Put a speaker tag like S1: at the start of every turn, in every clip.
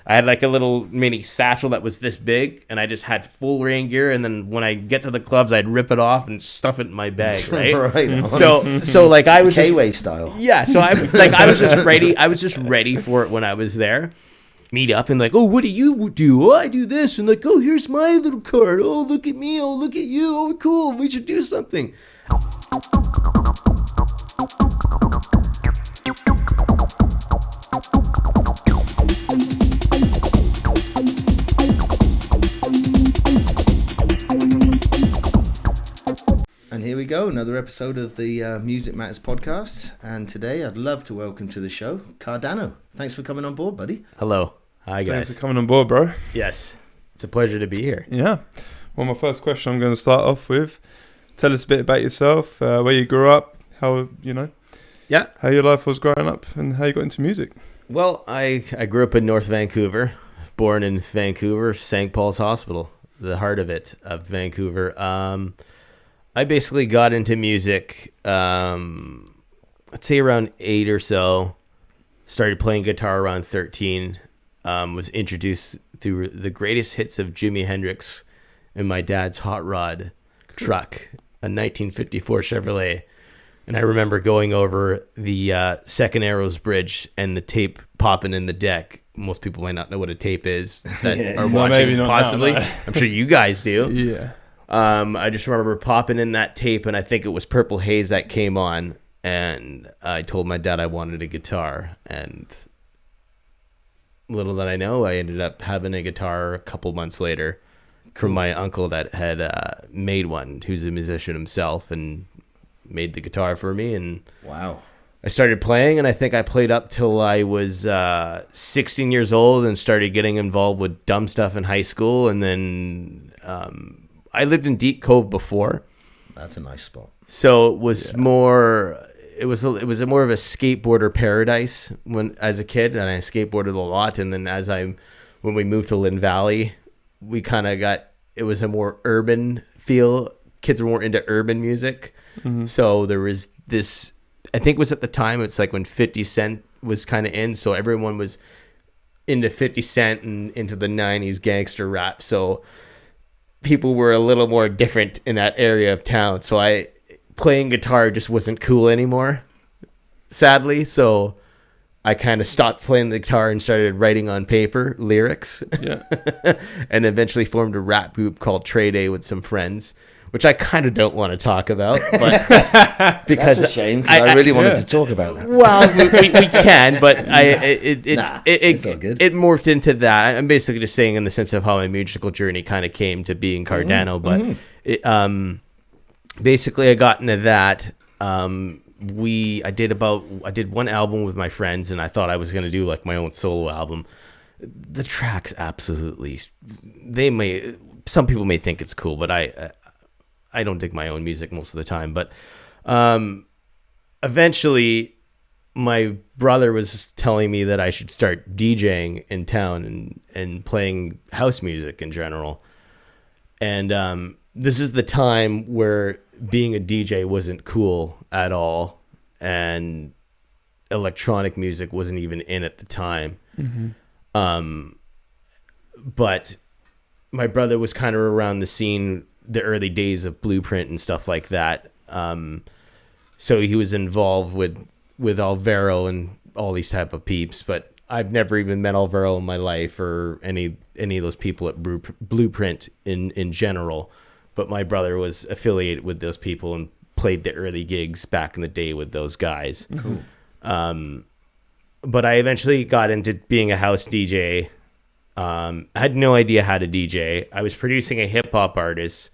S1: I had like a little mini satchel that was this big, and I just had full rain gear. And then when I get to the clubs, I'd rip it off and stuff it in my bag, right?
S2: Right.
S1: So like I was
S2: K-Way style.
S1: Yeah. So I was just ready. I was just ready for it when I was there. Meet up and like, oh, what do you do? Oh, I do this, and like, oh, here's my little card. Oh, look at me. Oh, look at you. Oh, cool. We should do something.
S2: And here we go, another episode of the Music Matters podcast. And today I'd love to welcome to the show Kardano. Thanks for coming on board, buddy.
S1: Hello. Hi, guys.
S3: Thanks for coming on board, bro.
S1: Yes. It's a pleasure to be here.
S3: Yeah. Well, my first question I'm going to start off with, tell us a bit about yourself, where you grew up, how your life was growing up, and how you got into music.
S1: Well, I grew up in North Vancouver, born in Vancouver, St. Paul's Hospital, the heart of Vancouver. I basically got into music, I'd say around 8 or so. Started playing guitar around 13. Was introduced through the greatest hits of Jimi Hendrix in my dad's hot rod truck, a 1954 Chevrolet. And I remember going over the Second Arrows Bridge and the tape popping in the deck. Most people might not know what a tape is that are watching, possibly. No. I'm sure you guys do.
S3: Yeah.
S1: I just remember popping in that tape, and I think it was Purple Haze that came on, and I told my dad I wanted a guitar, and little did I know, I ended up having a guitar a couple months later from my uncle that had made one, who's a musician himself, and made the guitar for me. And
S2: wow.
S1: I started playing, and I think I played up till I was 16 years old and started getting involved with dumb stuff in high school, and then I lived in Deep Cove before.
S2: That's a nice spot.
S1: So it was more. It was more of a skateboarder paradise as a kid, and I skateboarded a lot. And then when we moved to Lynn Valley, we kind of it was a more urban feel. Kids were more into urban music. Mm-hmm. So there was this. I think it was at the time. It's like when 50 Cent was kind of in, so everyone was into 50 Cent and into the 90s gangster rap. So people were a little more different in that area of town. So playing guitar just wasn't cool anymore, sadly. So I kind of stopped playing the guitar and started writing on paper lyrics.
S3: Yeah.
S1: And eventually formed a rap group called Trade A with some friends, which I kind of don't want to talk about, but because
S2: that's a shame, because I really wanted to talk about that.
S1: Well, we can, but it morphed into that. I'm basically just saying in the sense of how my musical journey kind of came to being Kardano, but basically I got into that. I did one album with my friends, and I thought I was going to do like my own solo album. The tracks absolutely, some people may think it's cool, but I don't dig my own music most of the time. But eventually my brother was telling me that I should start DJing in town and playing house music in general. And this is the time where being a DJ wasn't cool at all, and electronic music wasn't even in at the time. Mm-hmm. But my brother was kind of around the scene, the early days of Blueprint and stuff like that. So he was involved with Alvaro and all these type of peeps, but I've never even met Alvaro in my life or any of those people at Blueprint in general. But my brother was affiliated with those people and played the early gigs back in the day with those guys.
S2: Cool.
S1: But I eventually got into being a house DJ. I had no idea how to DJ. I was producing a hip hop artist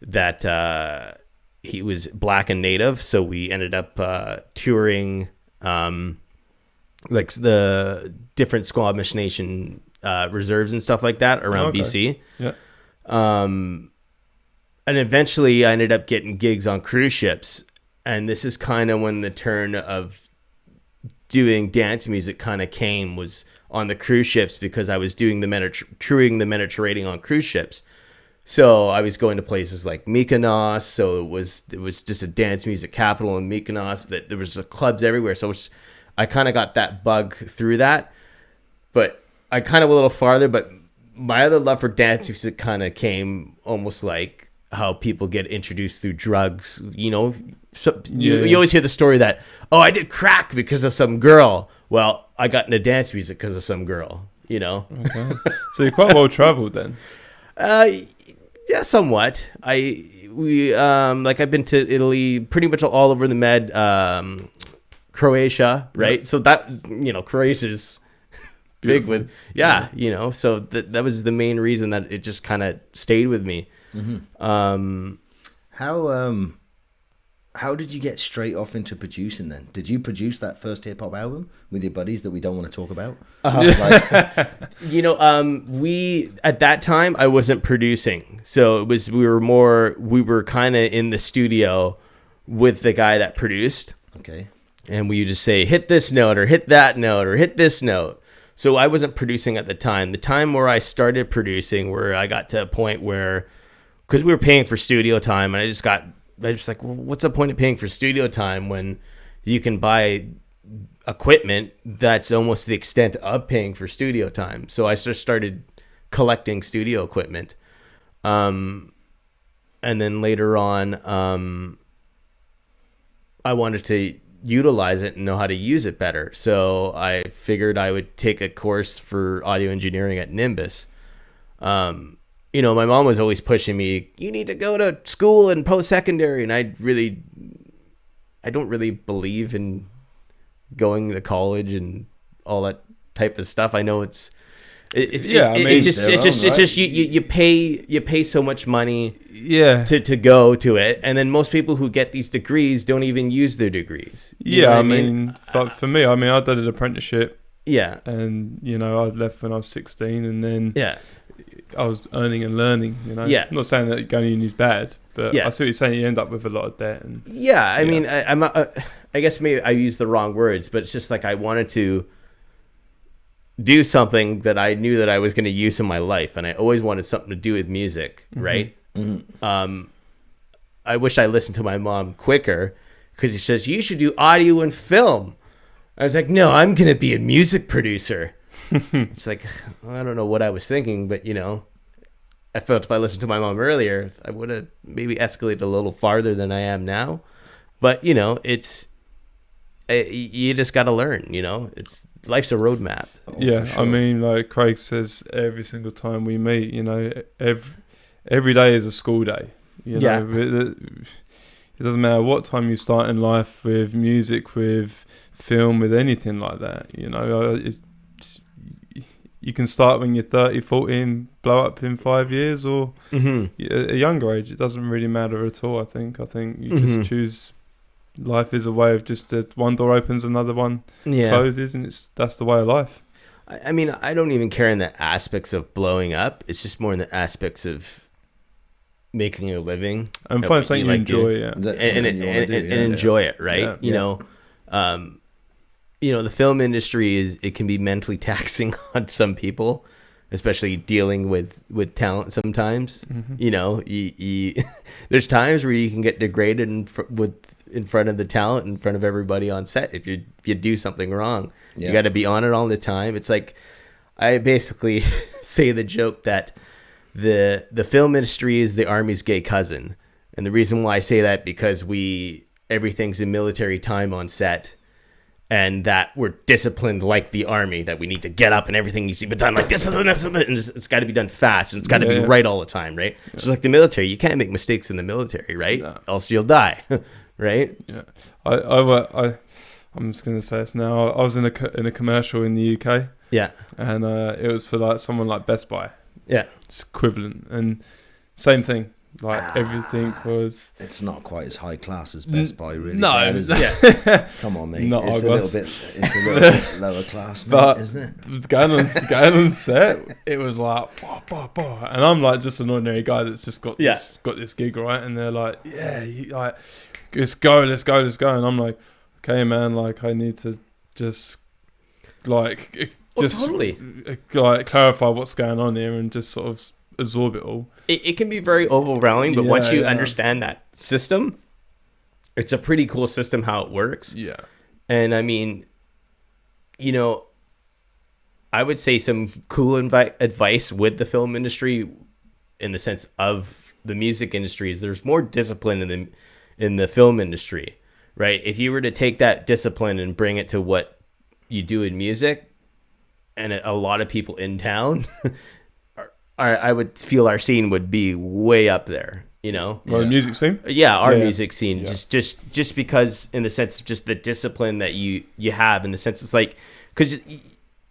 S1: that he was black and native, so we ended up touring like the different Squamish Nation reserves and stuff like that around BC.
S3: Yeah.
S1: And eventually I ended up getting gigs on cruise ships, and this is kind of when the turn of doing dance music kind of came, was on the cruise ships, because I was doing touring the Mediterranean on cruise ships. So I was going to places like Mykonos. So it was just a dance music capital in Mykonos, that there was clubs everywhere. So I kind of got that bug through that. But I kind of a little farther, but my other love for dance music kind of came almost like how people get introduced through drugs. You know, you always hear the story that, oh, I did crack because of some girl. Well, I got into dance music because of some girl, you know.
S3: Okay. So you're quite well traveled then.
S1: Yeah, somewhat. I've been to Italy, pretty much all over the Med, Croatia, right? Yeah. So that, you know, Croatia's big with, you know, so that was the main reason that it just kind of stayed with me.
S2: Mm-hmm. How did you get straight off into producing then? Did you produce that first hip hop album with your buddies that we don't want to talk about?
S1: You know, we at that time I wasn't producing, so it was we were kind of in the studio with the guy that produced.
S2: Okay.
S1: And we would just say hit this note or hit that note or hit this note. So I wasn't producing at the time. The time where I started producing, where I got to a point where, because we were paying for studio time, and I just like, well, what's the point of paying for studio time when you can buy equipment that's almost the extent of paying for studio time? So I just started collecting studio equipment. And then later on, I wanted to utilize it and know how to use it better. So I figured I would take a course for audio engineering at Nimbus. You know, my mom was always pushing me, you need to go to school and post-secondary. And I don't really believe in going to college and all that type of stuff. I know it's just you pay so much money to go to it. And then most people who get these degrees don't even use their degrees.
S3: I mean, for me, I did an apprenticeship. Yeah. And, you know, I left when I was 16 and then I was earning and learning, you know. Yeah. I'm not saying that going to uni is bad, but I see what you're saying. You end up with a lot of debt. And
S1: I mean, I guess maybe I used the wrong words, but it's just like I wanted to do something that I knew that I was going to use in my life, and I always wanted something to do with music, right? Mm-hmm. I wish I listened to my mom quicker, because he says, you should do audio and film. I was like, no, I'm going to be a music producer. It's like, I don't know what I was thinking, but, you know, I felt if I listened to my mom earlier, I would have maybe escalated a little farther than I am now. But, you know, you just got to learn, you know. Life's a roadmap.
S3: Yeah, sure. I mean, like Craig says, every single time we meet, you know, every day is a school day. You know, it doesn't matter what time you start in life with music, with film, with anything like that. You know, you can start when you're 30, 40 and blow up in 5 years, or a younger age. It doesn't really matter at all. I think you just choose. Life is a way of just one door opens, another one closes, and that's the way of life.
S1: I mean, I don't even care in the aspects of blowing up. It's just more in the aspects of making a living
S3: and find something you enjoy,
S1: and enjoy it, right? Yeah. You know, the film industry it can be mentally taxing on some people, especially dealing with talent sometimes. Mm-hmm. You know, there's times where you can get degraded in front of the talent, in front of everybody on set. If you do something wrong, you got to be on it all the time. It's like, I basically say the joke that the film industry is the Army's gay cousin. And the reason why I say that, because everything's in military time on set, and that we're disciplined like the Army, that we need to get up and everything needs to be done like this and this, and it's got to be done fast, and it's got to be right all the time, right? Yeah. Just like the military, you can't make mistakes in the military, right? No. Else you'll die, right?
S3: Yeah. I'm just gonna say this now. I was in a commercial in the UK. Yeah. And it was for like someone like Best Buy. Yeah. It's equivalent, and same thing. Like everything was.
S2: It's not quite as high class as Best Buy, really.
S3: No,
S2: bad, is it? Come on, mate. It's a little bit lower class, mate, but isn't it? Going
S3: on set, it was like, and I'm like just an ordinary guy that's just got this gig, right? And they're like, let's go, and I'm like, okay, man, like I need to just
S1: totally
S3: like clarify what's going on here and just sort of absorb it all.
S1: It can be very overwhelming, but once you understand that system, it's a pretty cool system how it works. Yeah. And I mean, you know, I would say some cool advice with the film industry, in the sense of the music industry, is there's more discipline in the film industry, right? If you were to take that discipline and bring it to what you do in music, and a lot of people in town, I would feel our scene would be way up there, you know?
S3: The music scene?
S1: Yeah, our music scene. Yeah. Just because, in the sense of just the discipline that you have, in the sense it's like, because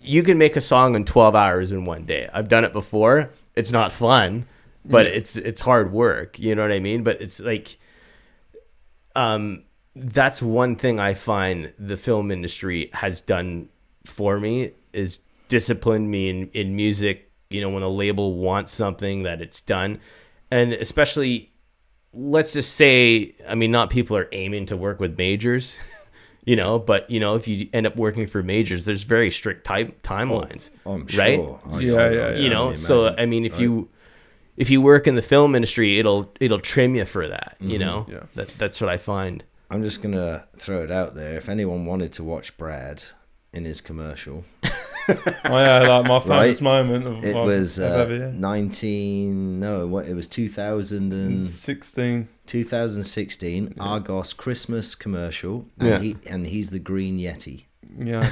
S1: you can make a song in 12 hours in one day. I've done it before. It's not fun, but it's hard work. You know what I mean? But it's like, that's one thing I find the film industry has done for me, is discipline me in music. You know, when a label wants something, that it's done. And especially, let's just say, I mean, not people are aiming to work with majors, you know, but, you know, if you end up working for majors, there's very strict timelines,
S2: I'm
S1: right?
S2: sure.
S3: Yeah.
S1: You know, so, I mean, if you work in the film industry, it'll trim you for that, you know? Yeah. That's what I find.
S2: I'm just going to throw it out there. If anyone wanted to watch Brad in his commercial...
S3: like my famous moment of
S2: it was
S3: ever,
S2: 2016 Argos Christmas commercial, and he's the green Yeti,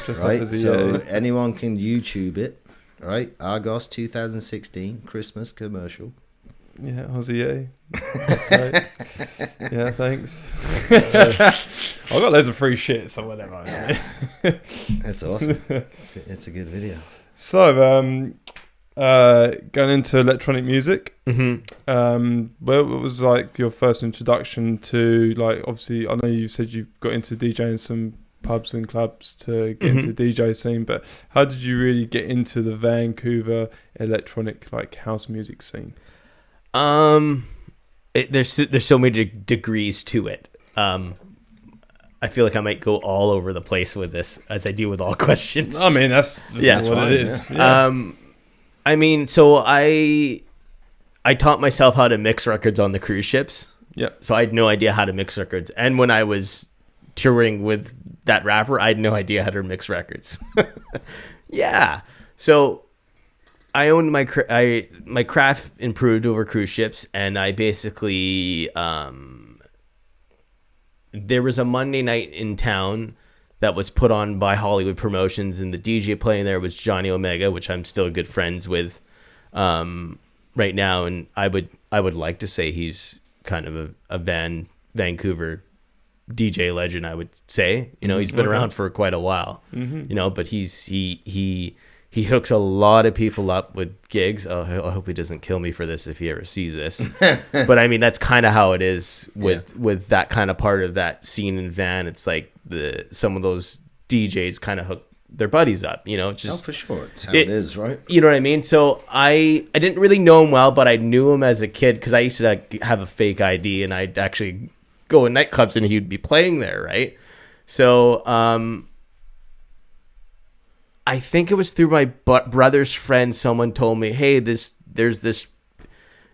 S3: just
S2: right?
S3: like
S2: So anyone can YouTube it, right? Argos 2016 Christmas commercial.
S3: Yeah, Aussie Yeti. Yeah, thanks. I've got loads of free shit, so whatever.
S2: That's awesome. It's a good video.
S3: So, going into electronic music, what was like your first introduction to, like, obviously, I know you said you got into DJing some pubs and clubs to get into the DJ scene, but how did you really get into the Vancouver electronic, like, house music scene?
S1: There's so many degrees to it. I feel like I might go all over the place with this, as I do with all questions.
S3: I mean, that's just what it is.
S1: Yeah. I mean, so I taught myself how to mix records on the cruise ships.
S3: Yeah.
S1: So I had no idea how to mix records. And when I was touring with that rapper, I had no idea how to mix records. Yeah. So I owned my craft improved over cruise ships, and I basically there was a Monday night in town that was put on by Hollywood Promotions, and the DJ playing there was Johnny Omega, which I'm still good friends with right now, and I would like to say he's kind of a Vancouver DJ legend, I would say. You know, he's been around for quite a while. You know, but he hooks a lot of people up with gigs. Oh, I hope he doesn't kill me for this if he ever sees this. But I mean, that's kind of how it is with that kind of part of that scene in Van. It's like some of those DJs kind of hook their buddies up, you know. It's just,
S2: for sure. It's how it is, right?
S1: You know what I mean? So I didn't really know him well, but I knew him as a kid because I used to have a fake ID, and I'd actually go in nightclubs and he'd be playing there, right? So I think it was through my brother's friend. Someone told me, hey, there's this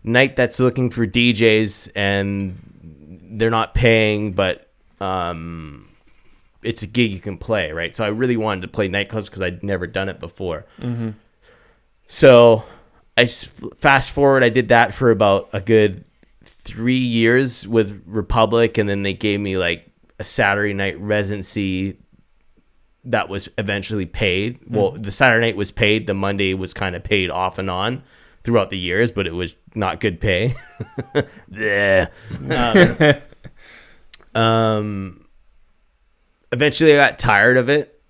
S1: night that's looking for DJs and they're not paying, but it's a gig you can play, right? So I really wanted to play nightclubs because I'd never done it before. So I fast forward, I did that for about a good 3 years with Republic, and then they gave me like a Saturday night residency that was eventually paid. Well, the Saturday night was paid. The Monday was kind of paid off and on throughout the years, but it was not good pay. Eventually I got tired of it.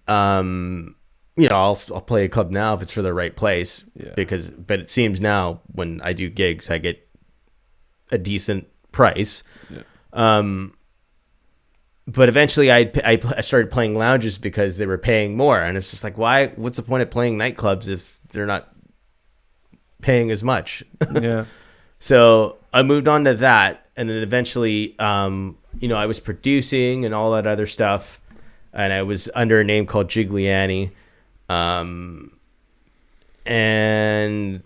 S1: You know, I'll play a club now if it's for the right place, but it seems now when I do gigs, I get a decent price. But eventually I started playing lounges because they were paying more. And it's just like, what's the point of playing nightclubs if they're not paying as much? So I moved on to that. And then eventually, you know, I was producing and all that other stuff. And I was under a name called Gigliani. And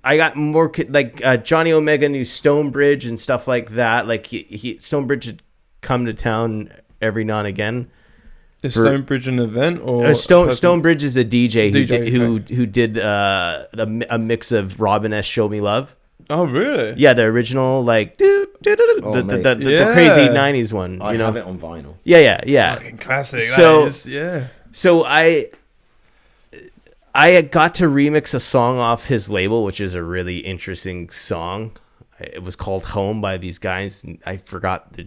S1: I got more like Johnny Omega knew Stonebridge and stuff like that. Like Stonebridge had come to town every now and again.
S3: Is Stonebridge an event or
S1: Stonebridge is a DJ, who did a mix of Robin S. Show Me Love.
S3: Oh really?
S1: Yeah, the original like the crazy 90s one.
S2: I have it on vinyl.
S1: Yeah.
S3: Fucking classic.
S1: So I got to remix a song off his label, which is a really interesting song. It was called Home by these guys. I forgot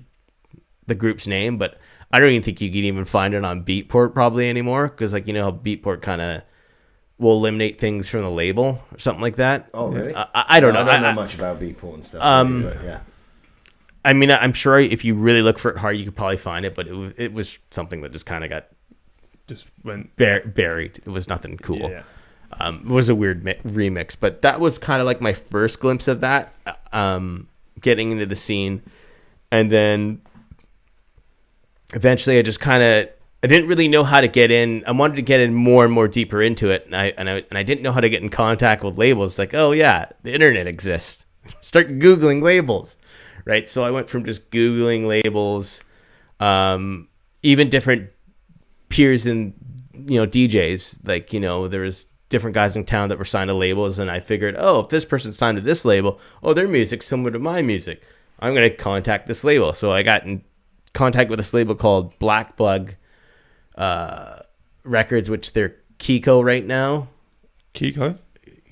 S1: the group's name, but I don't even think you can even find it on Beatport probably anymore, because like, you know how Beatport kind of will eliminate things from the label or something like that.
S2: Oh really?
S1: I don't know.
S2: I don't know much about Beatport and stuff. Really, but yeah.
S1: I mean, I'm sure if you really look for it hard, you could probably find it, but it was something that just kind of got
S3: went
S1: buried. It was nothing cool.
S3: Yeah.
S1: It was a weird remix, but that was kind of like my first glimpse of that, getting into the scene. And then eventually I didn't really know how to get in. I wanted to get in more and more deeper into it. And I didn't know how to get in contact with labels. Like, oh yeah, the internet exists. Start Googling labels, right? So I went from just Googling labels, even different peers and, DJs, like, there was different guys in town that were signed to labels. And I figured, oh, if this person's signed to this label, oh, their music's similar to my music, I'm going to contact this label. So I got in contact with this label called Black Bug Records, which they're Kiko right now.
S3: Kiko?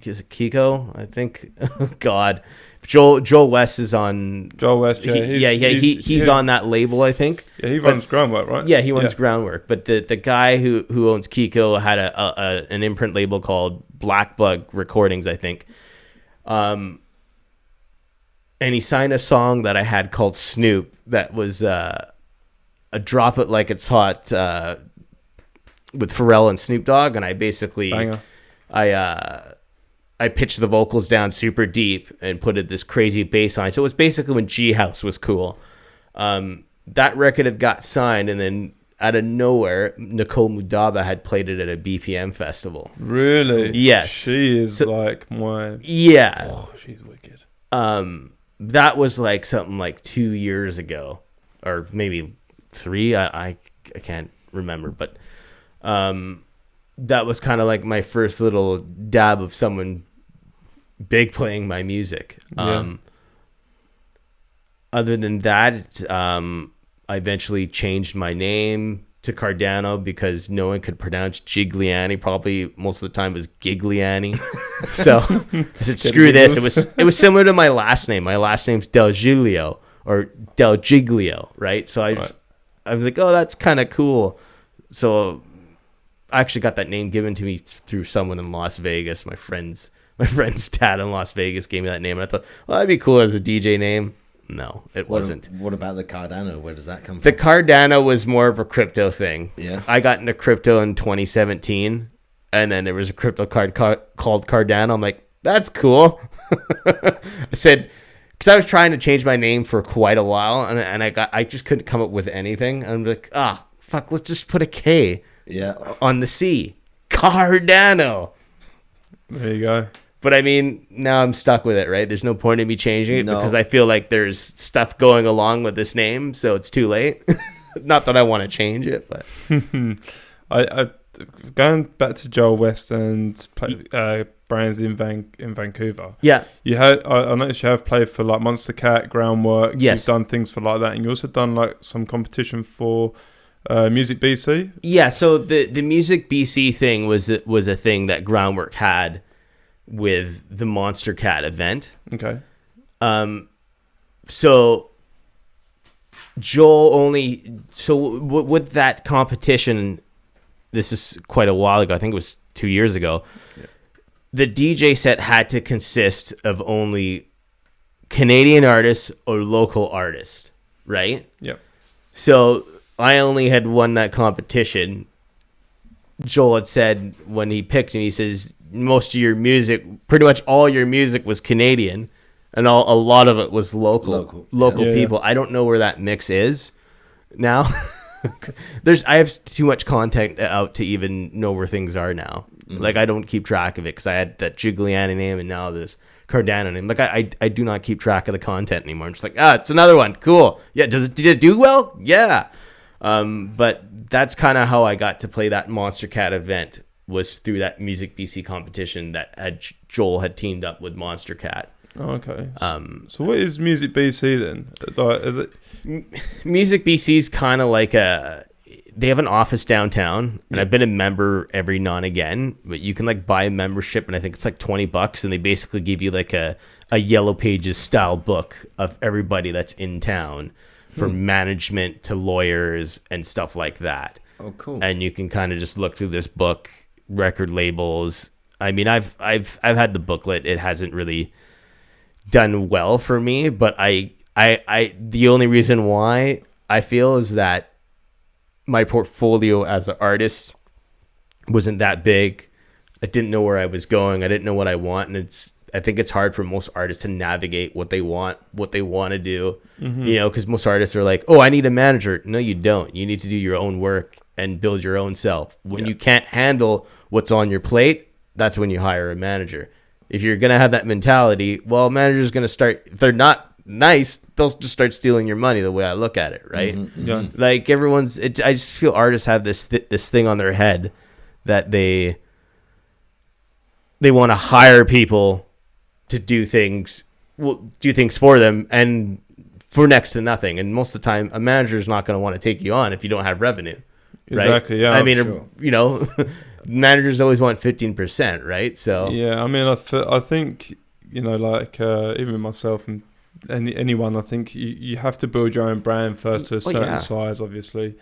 S1: Is it Kiko? I think. Oh, God. Joel West is on.
S3: Joel West, yeah.
S1: He's on that label, I think.
S3: Yeah, he runs Groundwork, right?
S1: Yeah, he runs Groundwork. But the guy who owns Kiko had an imprint label called Black Bug Recordings, I think. And he signed a song that I had called Snoop that was a Drop It Like It's Hot with Pharrell and Snoop Dogg. And I basically...
S3: Banger.
S1: I pitched the vocals down super deep and put this crazy bass line. So it was basically when G House was cool. That record had got signed, and then out of nowhere, Nicole Mudaba had played it at a BPM festival.
S3: Really?
S1: Yes.
S3: She is like my...
S1: Yeah.
S3: Oh, she's wicked.
S1: That was like something like 2 years ago, or maybe 3. I can't remember, but that was kind of like my first little dab of someone big playing my music.
S3: Yeah.
S1: Other than that, I eventually changed my name to Kardano because no one could pronounce Gigliani. Probably most of the time it was Gigliani. So I said, screw this. It was similar to my last name. My last name's Del Giglio or Del Giglio, right? So I was like, oh, that's kind of cool. So I actually got that name given to me through someone in Las Vegas. My friend's dad in Las Vegas gave me that name, and I thought, well, that'd be cool as a DJ name. No, it wasn't.
S2: What about the Kardano? Where does that come from?
S1: The Kardano was more of a crypto thing.
S2: Yeah.
S1: I got into crypto in 2017, and then there was a crypto card called Kardano. I'm like, that's cool. I said, because I was trying to change my name for quite a while, and I just couldn't come up with anything. And I'm like, fuck, let's just put a K.
S2: Yeah.
S1: On the C. Kardano.
S3: There you go.
S1: But I mean, now I'm stuck with it, right? There's no point in me changing it because I feel like there's stuff going along with this name, so it's too late. Not that I want to change it, but
S3: I going back to Joel West and brands in Vancouver.
S1: Yeah,
S3: you had. I noticed you have played for like Monster Cat, Groundwork.
S1: Yes,
S3: you've done things for like that, and you also done like some competition for Music BC.
S1: Yeah, so the Music BC thing was a thing that Groundwork had with the Monster Cat event.
S3: Okay.
S1: So Joel with that competition, this is quite a while ago. I think it was 2 years ago. Yeah. The DJ set had to consist of only Canadian artists or local artists, right?
S3: Yep.
S1: So I only had won that competition. Joel had said when he picked me, he says, most of your music, pretty much all your music was Canadian, and a lot of it was local people. I don't know where that mix is now. I have too much content out to even know where things are now. Mm-hmm. Like, I don't keep track of it because I had that Gigliani name and now this Kardano name. Like, I do not keep track of the content anymore. I'm just like, it's another one. Cool. Yeah. Did it do well? Yeah. But that's kind of how I got to play that Monster Cat event, was through that Music BC competition that Joel had teamed up with Monster Cat.
S3: Oh, okay. So what is Music BC then?
S1: Music BC is kind of like they have an office downtown, and I've been a member every now and again, but you can like buy a membership, and I think it's like $20, and they basically give you like a Yellow Pages style book of everybody that's in town, from management to lawyers and stuff like that.
S2: Oh, cool.
S1: And you can kind of just look through this book, record labels. I mean, I've had the booklet. It hasn't really done well for me, but I the only reason why I feel is that my portfolio as an artist wasn't that big. I didn't know where I was going. I didn't know what I want, and I think it's hard for most artists to navigate what they want to do. You know, because most artists are like, "Oh, I need a manager." No, you don't. You need to do your own work and build your own self. When you can't handle what's on your plate, that's when you hire a manager. If you're going to have that mentality, well, managers going to start, if they're not nice, they'll just start stealing your money, the way I look at it, right?
S3: Yeah.
S1: Like I just feel artists have this thing on their head that they want to hire people to do things for them and for next to nothing. And most of the time, a manager is not going to want to take you on if you don't have revenue. Right?
S3: Exactly, yeah.
S1: I mean,
S2: sure.
S1: you know, managers always want 15%, right? So
S3: yeah, I mean, I think, you know, like even with myself and anyone, I think you have to build your own brand first to a certain size, obviously.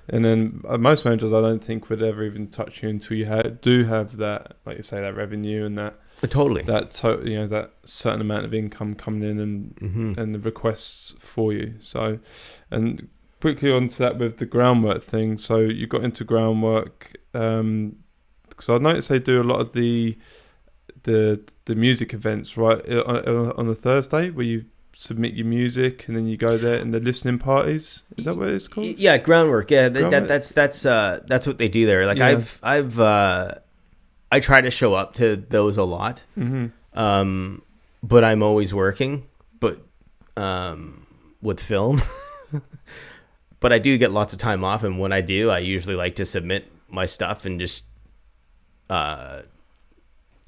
S3: And then most managers, I don't think, would ever even touch you until you do have that, like you say, that revenue and that
S1: totally
S3: you know, that certain amount of income coming in and the requests for you. So, and quickly onto that with the groundwork thing. So you got into groundwork because I noticed they do a lot of the music events, right, on a Thursday, where you submit your music and then you go there and the listening parties. Is that what it's called?
S1: Yeah, groundwork. Yeah,
S3: Groundwork.
S1: That's what they do there. Like I try to show up to those a lot, but I'm always working. But with film. But I do get lots of time off, and when I do, I usually like to submit my stuff and just
S3: let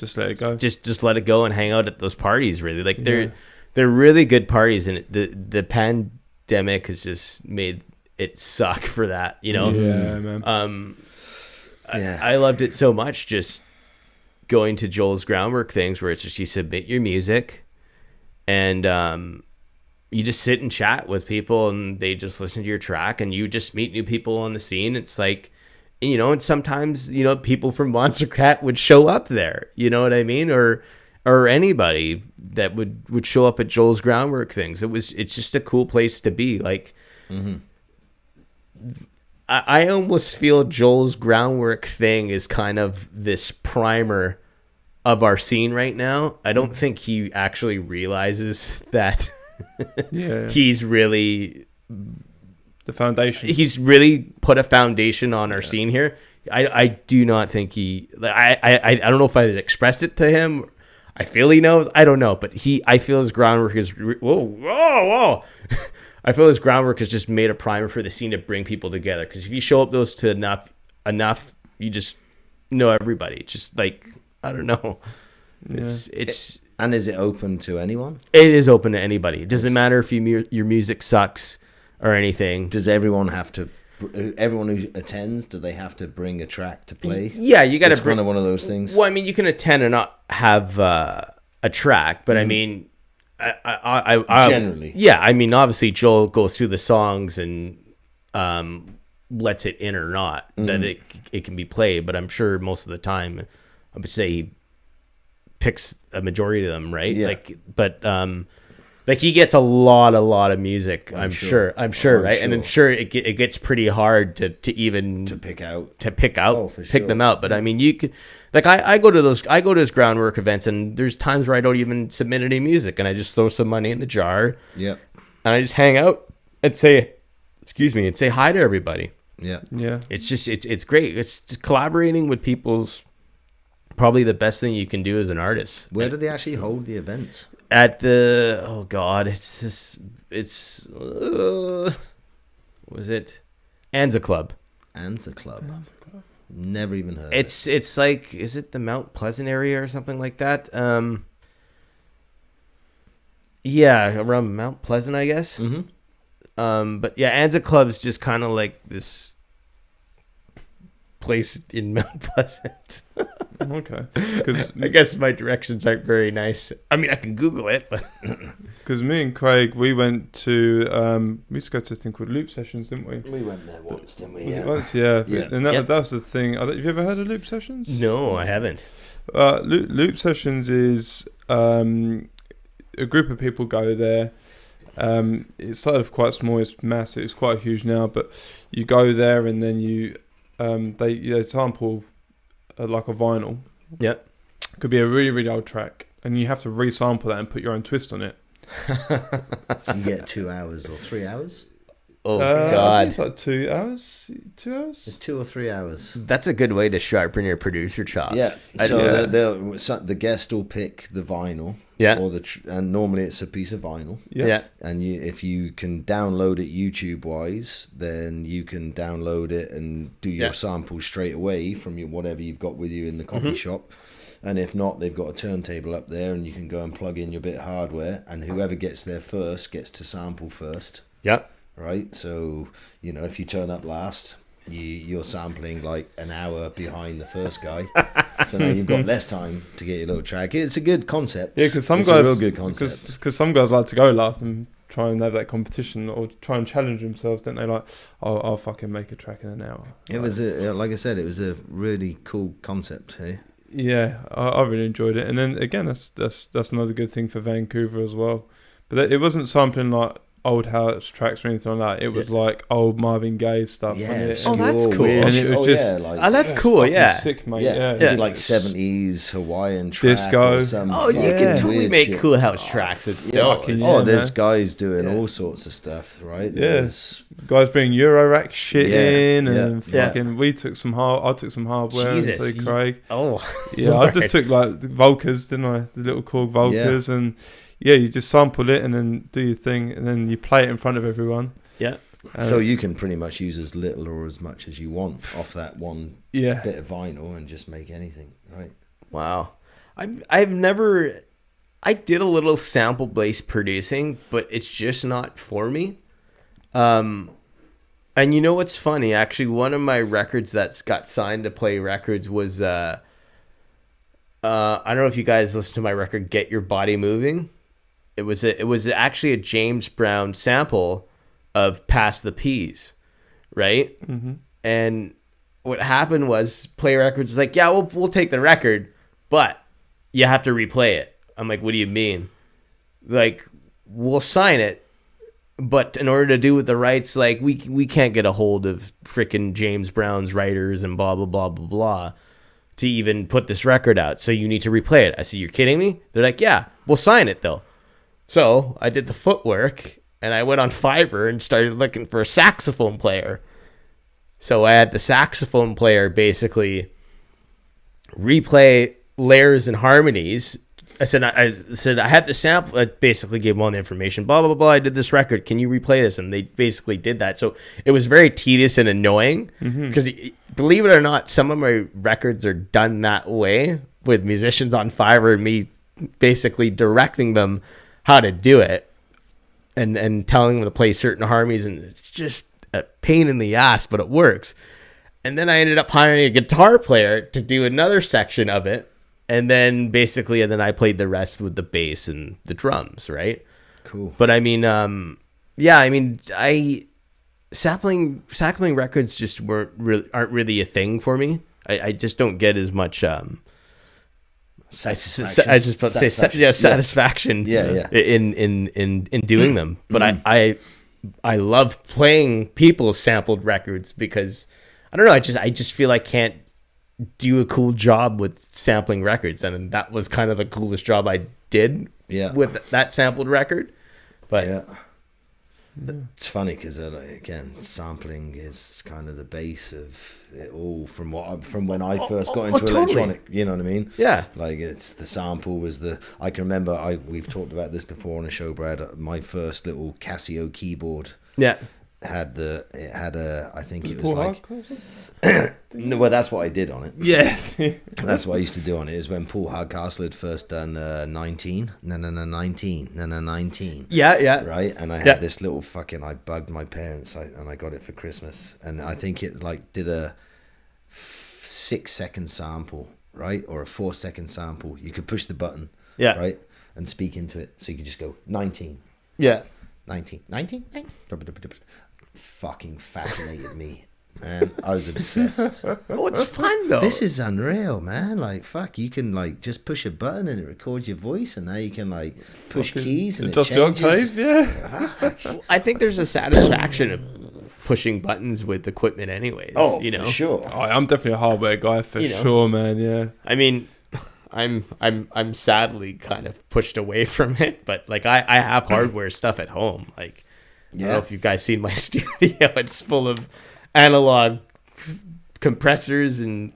S3: it go.
S1: Just let it go and hang out at those parties. Really, like they're really good parties, and the pandemic has just made it suck for that. You know,
S3: yeah, man.
S1: I loved it so much. Just going to Joel's groundwork things where it's just you submit your music, and you just sit and chat with people, and they just listen to your track, and you just meet new people on the scene. It's like, you know, and sometimes, you know, people from Monster Cat would show up there, you know what I mean? Or anybody that would show up at Joel's groundwork things. It's just a cool place to be. Like, I almost feel Joel's groundwork thing is kind of this primer of our scene right now. I don't think he actually realizes that he's really
S3: the foundation.
S1: He's really put a foundation on our scene here. I do not think I don't know if I expressed it to him. I feel he knows. I don't know, but I feel his groundwork is whoa. I feel his groundwork has just made a primer for the scene to bring people together. Because if you show up those to enough, you just know everybody. Just like, I don't know. It's
S2: and is it open to anyone?
S1: It is open to anybody. It doesn't matter if your music sucks or anything.
S2: Does everyone who attends, do they have to bring a track to play?
S1: Yeah, you got to.
S2: It's kind of one of those things.
S1: Well, I mean, you can attend and not have a track, but I mean, I
S2: generally,
S1: yeah. I mean, obviously, Joel goes through the songs and lets it in or not that it can be played. But I'm sure most of the time, I would say he picks a majority of them, right?
S2: Yeah.
S1: Like he gets a lot of music. I'm sure, right? Sure. And I'm sure it gets pretty hard to pick them out. But I mean, you could, like, I go to his groundwork events, and there's times where I don't even submit any music, and I just throw some money in the jar.
S2: Yeah.
S1: And I just hang out and say hi to everybody.
S2: Yeah.
S3: Yeah.
S1: It's just it's great. It's just collaborating with people's probably the best thing you can do as an artist.
S2: Where do they actually hold the events?
S1: At the was it Anza Club.
S2: Anza Club. Never even heard.
S1: It's like, is it the Mount Pleasant area or something like that? Yeah, around Mount Pleasant, I guess.
S2: Mm-hmm.
S1: But yeah, Anza Club's just kind of like this place in Mount Pleasant.
S3: Okay. Because
S1: I guess my directions aren't very nice. I mean, I can Google it, but
S3: because me and Craig, we went to we used to go to a thing called Loop Sessions, didn't we?
S2: We went there once, didn't we?
S3: Was
S2: Yeah.
S3: it once? Yeah.
S2: Yeah.
S3: And that was the thing. Have you ever heard of Loop Sessions?
S1: no, I haven't.
S3: Loop Sessions is a group of people go there. It started off quite small. It's massive. It's quite huge now. But you go there and then you they sample like a vinyl.
S1: Yep.
S3: Could be a really, really old track, and you have to resample that and put your own twist on it.
S2: You get 2 hours or 3 hours.
S1: Oh
S3: I
S1: God,
S3: think it's like 2 hours. 2 hours.
S2: It's 2 or 3 hours.
S1: that's a good way to sharpen your producer chops.
S2: Yeah.
S1: I-
S2: So
S3: yeah.
S2: the guest will pick the vinyl.
S1: Yeah.
S2: Or and normally it's a piece of vinyl.
S1: Yeah.
S2: And if you can download it YouTube wise, then you can download it and do your samples straight away from whatever you've got with you in the coffee shop. And if not, they've got a turntable up there and you can go and plug in your bit of hardware, and whoever gets there first gets to sample first.
S1: Yep.
S2: Right? So, if you turn up last, you're sampling like an hour behind the first guy. So now you've got less time to get your little track. It's a good concept.
S3: Yeah, because some
S2: It's
S3: guys
S2: a real good concept.
S3: Because some guys like to go last and try and have that competition or try and challenge themselves, don't they? Like, I'll fucking make a track in an hour.
S2: It was like I said, it was a really cool concept. Hey?
S3: Yeah, I really enjoyed it. And then again, that's another good thing for Vancouver as well. But it wasn't sampling like old house tracks or anything like that. It was like old Marvin Gaye stuff.
S2: Yeah,
S3: on it.
S2: obscure,
S1: that's cool.
S2: weird.
S3: And it was just-
S1: That's cool.
S3: Fucking
S1: Yeah.
S3: sick, mate.
S2: Yeah,
S3: Yeah,
S2: it'd
S1: Yeah.
S2: be like 70s Hawaiian track
S3: Disco.
S2: or some
S1: Oh, you
S2: fucking
S1: can totally
S2: weird
S1: make
S2: shit.
S1: cool house tracks. It's dope.
S3: fucking
S2: Oh,
S3: yeah,
S2: there's
S3: man.
S2: guys doing
S1: Yeah.
S2: all sorts of stuff, right?
S3: Yeah.
S2: There's-
S3: Guys bring Eurorack shit
S2: Yeah,
S3: in
S2: yeah,
S3: and
S1: yeah.
S3: fucking. I took some hardware
S1: Jesus,
S3: and
S1: you-
S3: Craig.
S1: Oh,
S3: Yeah, I just took like the Volkers, didn't I? The little Korg Volkers, and yeah, you just sample it and then do your thing, and then you play it in front of everyone.
S1: Yeah.
S2: So you can pretty much use as little or as much as you want off that one
S3: Yeah,
S2: bit of vinyl and just make anything, right?
S1: wow. I've never. I did a little sample based producing, but it's just not for me. And you know what's funny? Actually, one of my records that's got signed to Play Records was I don't know if you guys listen to my record "Get Your Body Moving." It was actually a James Brown sample of "Pass the Peas," right?
S3: mm-hmm.
S1: And what happened was Play Records was like, "Yeah, we'll take the record, but you have to replay it." I'm like, "What do you mean?" Like, we'll sign it, but in order to do with the rights, like we can't get a hold of freaking James Brown's writers and blah blah blah blah blah to even put this record out. So you need to replay it. I said, "You're kidding me?" They're like, "Yeah, we'll sign it though." So I did the footwork and I went on Fiverr and started looking for a saxophone player. So I had the saxophone player basically replay layers and harmonies. I said I had the sample. I basically gave them all the information. Blah blah blah. I did this record. Can you replay this? And they basically did that. So it was very tedious and annoying because believe it or not, some of my records are done that way with musicians on Fiverr and me basically directing them how to do it and telling them to play certain harmonies, and it's just a pain in the ass, but it works. And then I ended up hiring a guitar player to do another section of it. And then I played the rest with the bass and the drums, right?
S2: Cool.
S1: But I mean, sampling records just aren't really a thing for me. I just don't get as much satisfaction in doing them. But I love playing people's sampled records because I don't know, I just feel I can't do a cool job with sampling records, and that was kind of the coolest job I did with that sampled record. But
S2: it's funny because again, sampling is kind of the base of it all from when I first got into electronic. You know what I mean?
S1: Yeah.
S2: Like it's the sample was I can remember we've talked about this before on a show, Brad. My first little Casio keyboard.
S1: Yeah.
S2: I think it was
S3: Paul
S2: like,
S3: Hardcastle?
S2: no, well, that's what I did on it.
S3: Yes.
S2: That's what I used to do on it, is when Paul Hardcastle had first done 19.
S1: Yeah.
S2: Right? And I had this little fucking, I bugged my parents and I got it for Christmas. And I think it like did a 6-second sample, right? Or a 4-second sample. You could push the button, right? And speak into it. So you could just go 19.
S1: Yeah.
S2: 19. Fucking fascinated me. And I was obsessed.
S1: Oh, it's fun though.
S2: This is unreal, man. Like, fuck, you can like just push a button and it records your voice, and now you can like push keys and it
S3: adjust
S2: changes.
S3: the octave, yeah.
S1: I think there's a satisfaction of pushing buttons with equipment, anyways.
S2: Oh,
S1: you know,
S2: for sure.
S3: Oh, I'm definitely a hardware guy for sure, man. Yeah.
S1: I mean, I'm sadly kind of pushed away from it, but like I have hardware stuff at home. Like, I don't know if you guys seen my studio. It's full of analog compressors and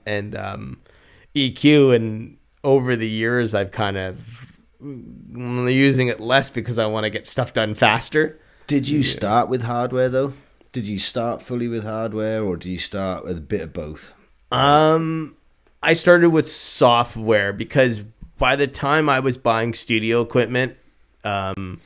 S1: EQ, and over the years I've kind of using it less because I want to get stuff done faster.
S2: Did you start with hardware though? Did you start fully with hardware, or do you start with a bit of both?
S1: I started with software because by the time I was buying studio equipment, I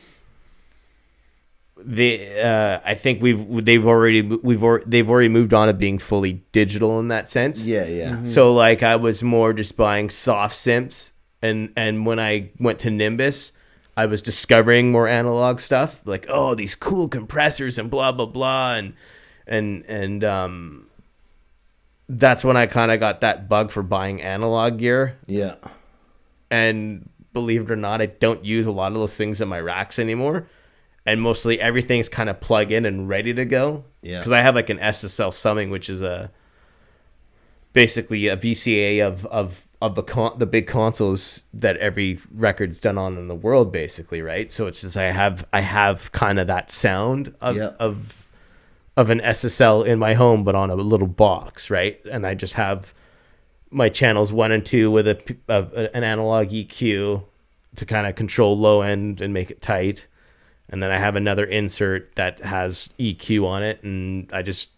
S1: think they've already moved on to being fully digital in that sense.
S2: Yeah.
S1: Mm-hmm. So like I was more just buying soft synths, and when I went to Nimbus, I was discovering more analog stuff, like, oh, these cool compressors and blah blah blah, and that's when I kind of got that bug for buying analog gear.
S2: Yeah.
S1: And believe it or not, I don't use a lot of those things in my racks anymore. And mostly everything's kind of plug in and ready to go. Yeah. Because I have like an SSL summing, which is basically a VCA of the big consoles that every record's done on in the world, basically, right? So it's just I have kind of that sound of an SSL in my home, but on a little box, right? And I just have my channels 1 and 2 with an analog EQ to kind of control low end and make it tight. And then I have another insert that has EQ on it, and I just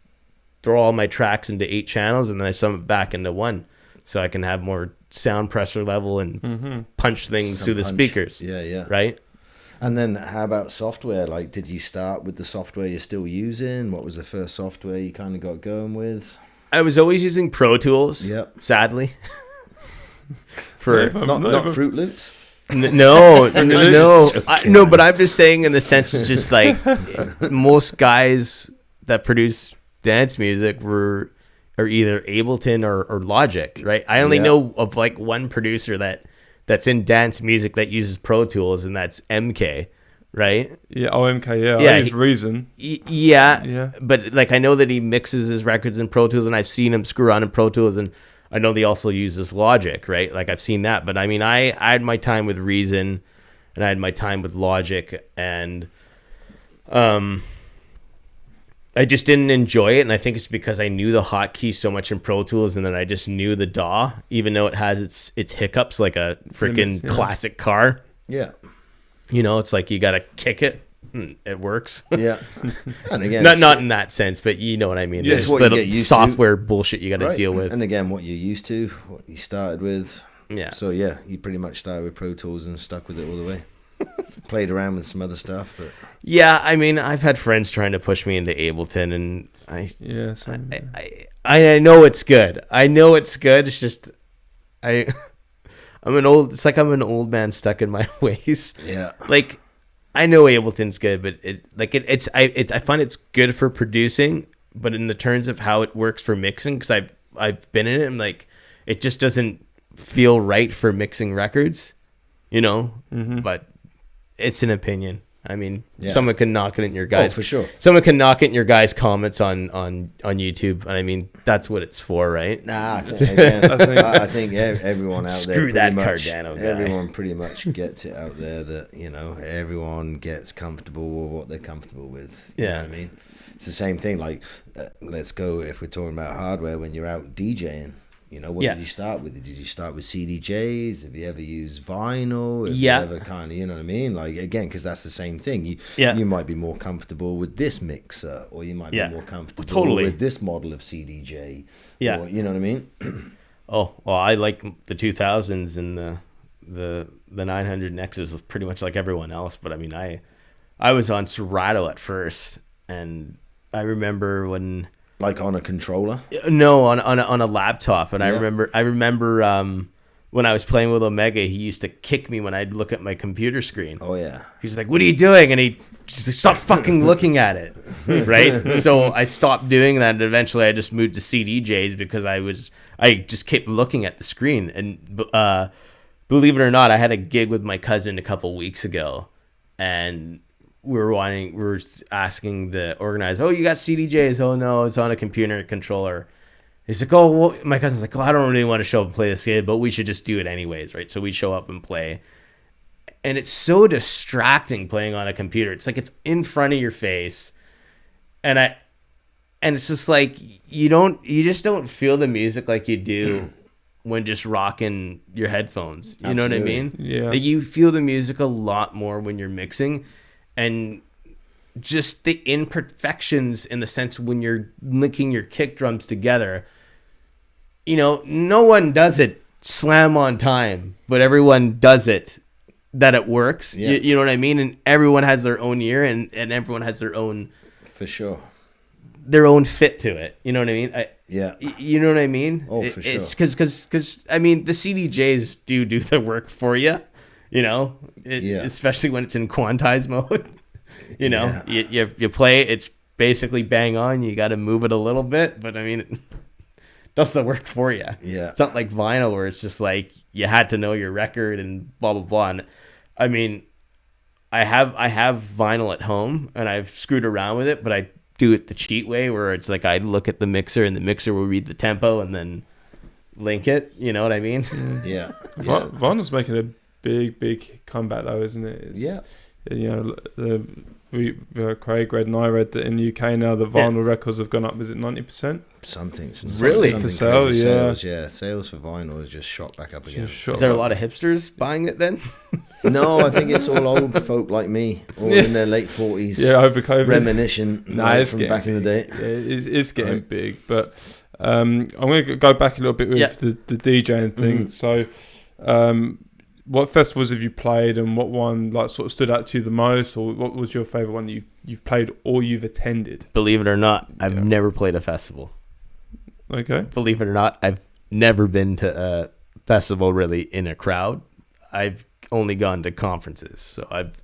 S1: throw all my tracks into 8 channels, and then I sum it back into 1, so I can have more sound pressure level and punch things through the speakers.
S2: Yeah.
S1: Right?
S2: And then how about software? Like, did you start with the software you're still using? What was the first software you kind of got going with?
S1: I was always using Pro Tools, sadly.
S2: Not Fruit Loops?
S1: No. But I'm just saying in the sense it's just like most guys that produce dance music are either Ableton or Logic, right? I only know of like one producer that's in dance music that uses Pro Tools, and that's MK, right?
S3: Yeah, MK, I use Reason.
S1: Yeah. But like I know that he mixes his records in Pro Tools, and I've seen him screw around in Pro Tools, and I know they also use this Logic, right? Like I've seen that. But I mean, I had my time with Reason, and I had my time with Logic, and I just didn't enjoy it, and I think it's because I knew the hotkeys so much in Pro Tools, and then I just knew the DAW, even though it has its hiccups like a freaking classic car.
S2: Yeah.
S1: You know, it's like you got to kick it, and it works.
S2: Yeah. And again,
S1: not in that sense, but you know what I mean.
S2: Yeah,
S1: There's little software bullshit you got to deal with.
S2: And again, what you're used to, what you started with.
S1: Yeah.
S2: So, yeah, you pretty much started with Pro Tools and stuck with it all the way. Played around with some other stuff, but...
S1: Yeah, I mean, I've had friends trying to push me into Ableton, and I know it's good. I know it's good. It's just I'm an old man stuck in my ways.
S2: Yeah.
S1: Like I know Ableton's good, but I find it's good for producing, but in the terms of how it works for mixing, because I've been in it, and like it just doesn't feel right for mixing records, you know. But it's an opinion. I mean, someone can knock it in your guys.
S2: Oh, for sure.
S1: Someone can knock it in your guys' comments on YouTube. And I mean, that's what it's for, right?
S2: Nah, I think everyone out there...
S1: Screw that Kardano guy.
S2: Everyone pretty much gets it out there that, you know, everyone gets comfortable with what they're comfortable with. You know what I mean? It's the same thing. Like, let's go, if we're talking about hardware, when you're out DJing, You know, what
S1: Yeah.
S2: did you start with? Did you start with CDJs? Have you ever used vinyl? Have
S1: Yeah.
S2: you ever kind of, you know what I mean? Like, again, because that's the same thing.
S1: Yeah.
S2: You might be more comfortable with this mixer, or you might
S1: Yeah.
S2: be more comfortable
S1: Totally.
S2: with this model of CDJ.
S1: Yeah.
S2: Or, you know what I mean?
S1: Oh, well, I like the 2000s and the 900 Nexus was pretty much like everyone else. But I mean, I was on Serato at first, and I remember when.
S2: Like on a controller?
S1: No, on a laptop, and
S2: Yeah.
S1: I remember when I was playing with Omega, he used to kick me when I'd look at my computer screen.
S2: Oh, yeah.
S1: He's like, "What are you doing?" And he just like, "Stop fucking looking at it," right? So I stopped doing that, and eventually I just moved to CDJs because I just kept looking at the screen. And believe it or not, I had a gig with my cousin a couple weeks ago, and we were asking the organizer, "Oh, you got CDJs?" "Oh no, it's on a computer controller." He's like, "Oh, well," my cousin's like, "Oh, I don't really want to show up and play this game, but we should just do it anyways," right? So we show up and play, and it's so distracting playing on a computer. It's like it's in front of your face, and it's just like you just don't feel the music like you do when just rocking your headphones. You know what I mean?
S3: Yeah.
S1: Like you feel the music a lot more when you're mixing. And just the imperfections in the sense when you're linking your kick drums together, you know, no one does it slam on time, but everyone does it that it works.
S2: Yeah.
S1: You know what I mean? And everyone has their own ear, and everyone has their own
S2: For sure.
S1: fit to it. You know what I mean?
S2: Yeah.
S1: You know what I mean?
S2: Oh, for sure.
S1: It's because I mean the CDJs do the work for you. You know, especially when it's in quantized mode. You know, you play, it's basically bang on. You got to move it a little bit, but I mean, it does the work for you.
S2: Yeah.
S1: It's not like vinyl where it's just like you had to know your record and blah blah blah. And I mean, I have vinyl at home and I've screwed around with it, but I do it the cheat way where it's like I look at the mixer and the mixer will read the tempo and then link it. You know what I mean?
S2: Yeah.
S3: Vinyl's making a big comeback though, isn't it? You know, Craig read and I read that in the UK now the vinyl records have gone up. Is it 90%?
S2: Something
S1: really
S3: for sale?
S2: crazy.
S3: Yeah.
S2: Sales for vinyl has just shot back up again.
S1: Is there a lot of hipsters buying it then?
S2: No, I think it's all old folk like me, all in their late 40s.
S3: Yeah, over COVID.
S2: Reminiscent
S3: It's
S2: from back in the day.
S3: Yeah, it's getting big, but I'm going to go back a little bit with the DJing thing. So, what festivals have you played, and what one like sort of stood out to you the most, or what was your favorite one that you've played or you've attended?
S1: Believe it or not, I've never played a festival.
S3: Okay.
S1: Believe it or not, I've never been to a festival really in a crowd. I've only gone to conferences. So I've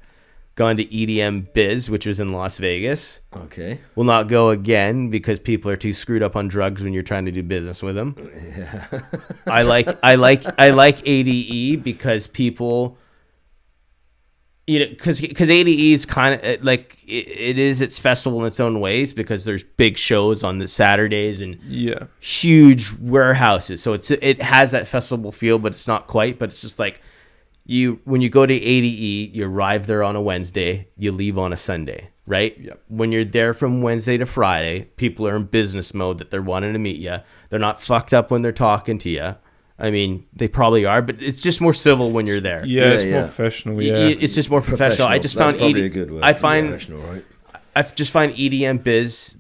S1: gone to EDM Biz, which was in Las Vegas.
S2: Okay.
S1: Will not go again because people are too screwed up on drugs when you're trying to do business with them.
S2: Yeah.
S1: I like ADE because people, you know, because ADE is kind of like it is its festival in its own ways because there's big shows on the Saturdays and huge warehouses. So it has that festival feel, but it's not quite. But it's just like when you go to ADE, you arrive there on a Wednesday, you leave on a Sunday, right?
S3: Yep.
S1: When you're there from Wednesday to Friday, people are in business mode that they're wanting to meet you. They're not fucked up when they're talking to you. I mean, they probably are, but it's just more civil when you're there.
S3: Yeah, it's more professional. Yeah,
S1: it's just more professional. I just
S2: That's
S1: found
S2: probably a good word. Professional, right?
S1: I just find EDM Biz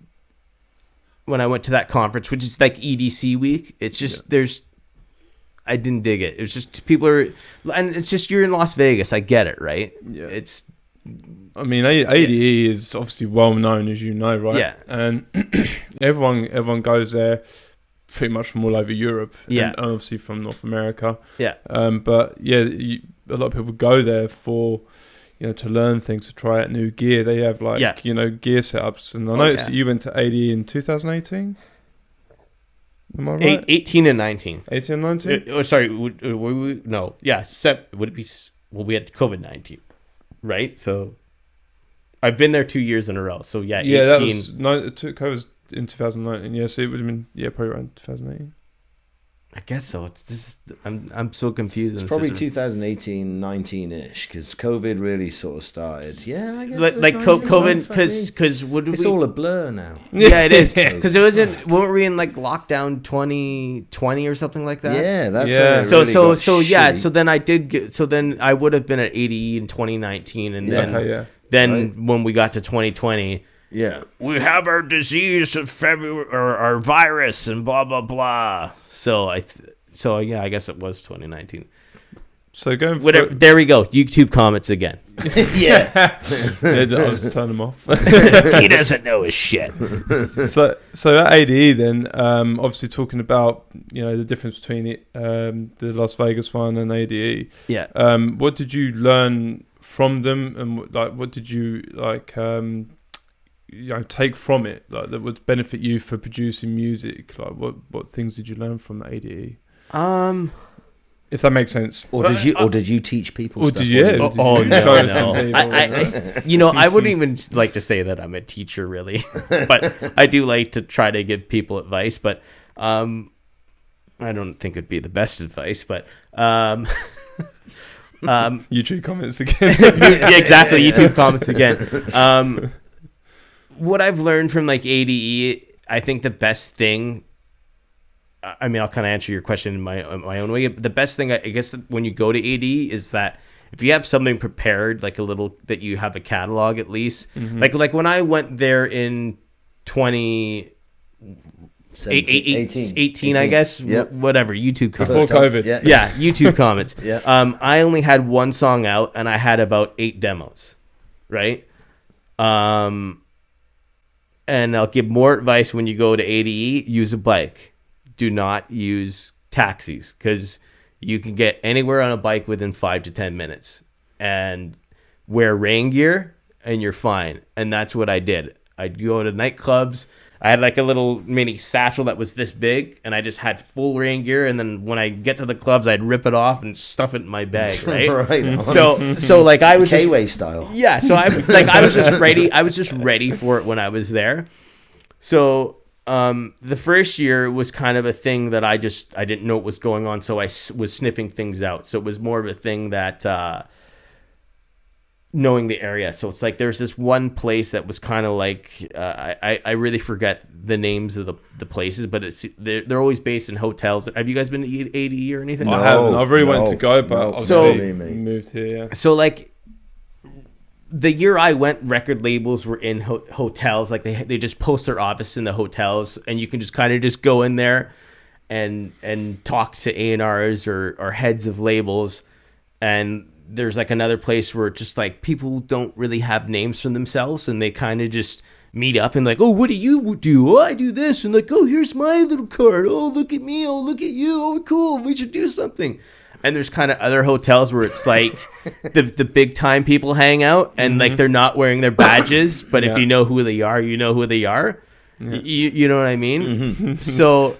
S1: when I went to that conference, which is like EDC week. It's just I didn't dig it. It was just people are, and it's just you're in Las Vegas. I get it, right?
S3: Yeah. I mean, ADE is obviously well known, as you know, right?
S1: Yeah.
S3: And everyone goes there, pretty much from all over Europe.
S1: Yeah.
S3: And obviously from North America.
S1: Yeah.
S3: But yeah, a lot of people go there for, to learn things, to try out new gear. They have gear setups. And I noticed that you went to ADE in 2018. Am I right?
S1: 18 and 19.
S3: 18 and 19?
S1: Sorry. No. Yeah. Would it be? Well, we had COVID-19, right? So I've been there 2 years in a row. So yeah. 18.
S3: That was COVID was in 2019. Yeah, so it would have been probably around 2018.
S1: I guess so. I'm so confused.
S2: It's probably 2018, 19-ish, because COVID really sort of started. Yeah, I guess
S1: like COVID, because
S2: it's all a blur now.
S1: Yeah, it is. Because it wasn't. Weren't we in like lockdown 2020 or something like that?
S2: Yeah, that's
S3: Yeah.
S2: when it really got
S1: yeah.
S2: shitty.
S1: So then I did get. So then I would have been at ADE in 2019, and then
S2: Right.
S1: when we got to 2020.
S2: Yeah.
S1: We have our disease of February or our virus and blah blah blah. So yeah, I guess it was 2019.
S3: So going
S1: Whatever. There we go. YouTube comments again.
S2: Yeah.
S3: I'll just turn them off.
S1: He doesn't know his shit.
S3: So at ADE then, obviously talking about the difference between it, the Las Vegas one and ADE.
S1: Yeah.
S3: What did you learn from them, and what did you take from it, like that would benefit you for producing music? Like what things did you learn from the ADE? If that makes sense.
S2: Or did you teach people?
S3: Or
S2: stuff
S3: did you?
S1: No. I wouldn't even like to say that I'm a teacher, really, but I do like to try to give people advice. But I don't think it'd be the best advice. But
S3: YouTube comments again.
S1: Yeah, exactly. YouTube comments again. What I've learned from like ADE, I think the best thing. I mean, I'll kind of answer your question in my own way. The best thing, I guess, when you go to ADE is that if you have something prepared, like a little, that you have a catalog at least. Mm-hmm. Like when I went there in 2018, I guess,
S2: yep.
S1: Whatever, YouTube comments.
S3: Before COVID.
S1: Yeah, YouTube comments.
S2: Yeah.
S1: I only had one song out, and I had about 8 demos, right? And I'll give more advice when you go to ADE, use a bike. Do not use taxis, because you can get anywhere on a bike within 5 to 10 minutes. And wear rain gear, and you're fine. And that's what I did. I'd go to nightclubs. I had like a little mini satchel that was this big, and I just had full rain gear. And then when I get to the clubs, I'd rip it off and stuff it in my bag, right?
S2: Right.
S1: So like I was
S2: K-Way style.
S1: Yeah. So I was just ready. I was just ready for it when I was there. So the first year was kind of a thing that I didn't know what was going on, so I was sniffing things out. So it was more of a thing that knowing the area. So it's like there's this one place that was kind of like I really forget the names of the places, but they're always based in hotels. Have you guys been to ADE or anything?
S3: No, I haven't. I really wanted to go, but obviously moved here. Yeah.
S1: So like, the year I went, record labels were in hotels. Like they just post their office in the hotels, and you can just kind of just go in there and talk to A&Rs or heads of labels. And there's like another place where just like people don't really have names for themselves, and they kind of just meet up and like, oh, what do you do? Oh, I do this. And like, oh, here's my little card. Oh, look at me. Oh, look at you. Oh, cool. We should do something. And there's kind of other hotels where it's like the big time people hang out, and like they're not wearing their badges, but if you know who they are, you know who they are. Yeah. You know what I mean? Mm-hmm. So,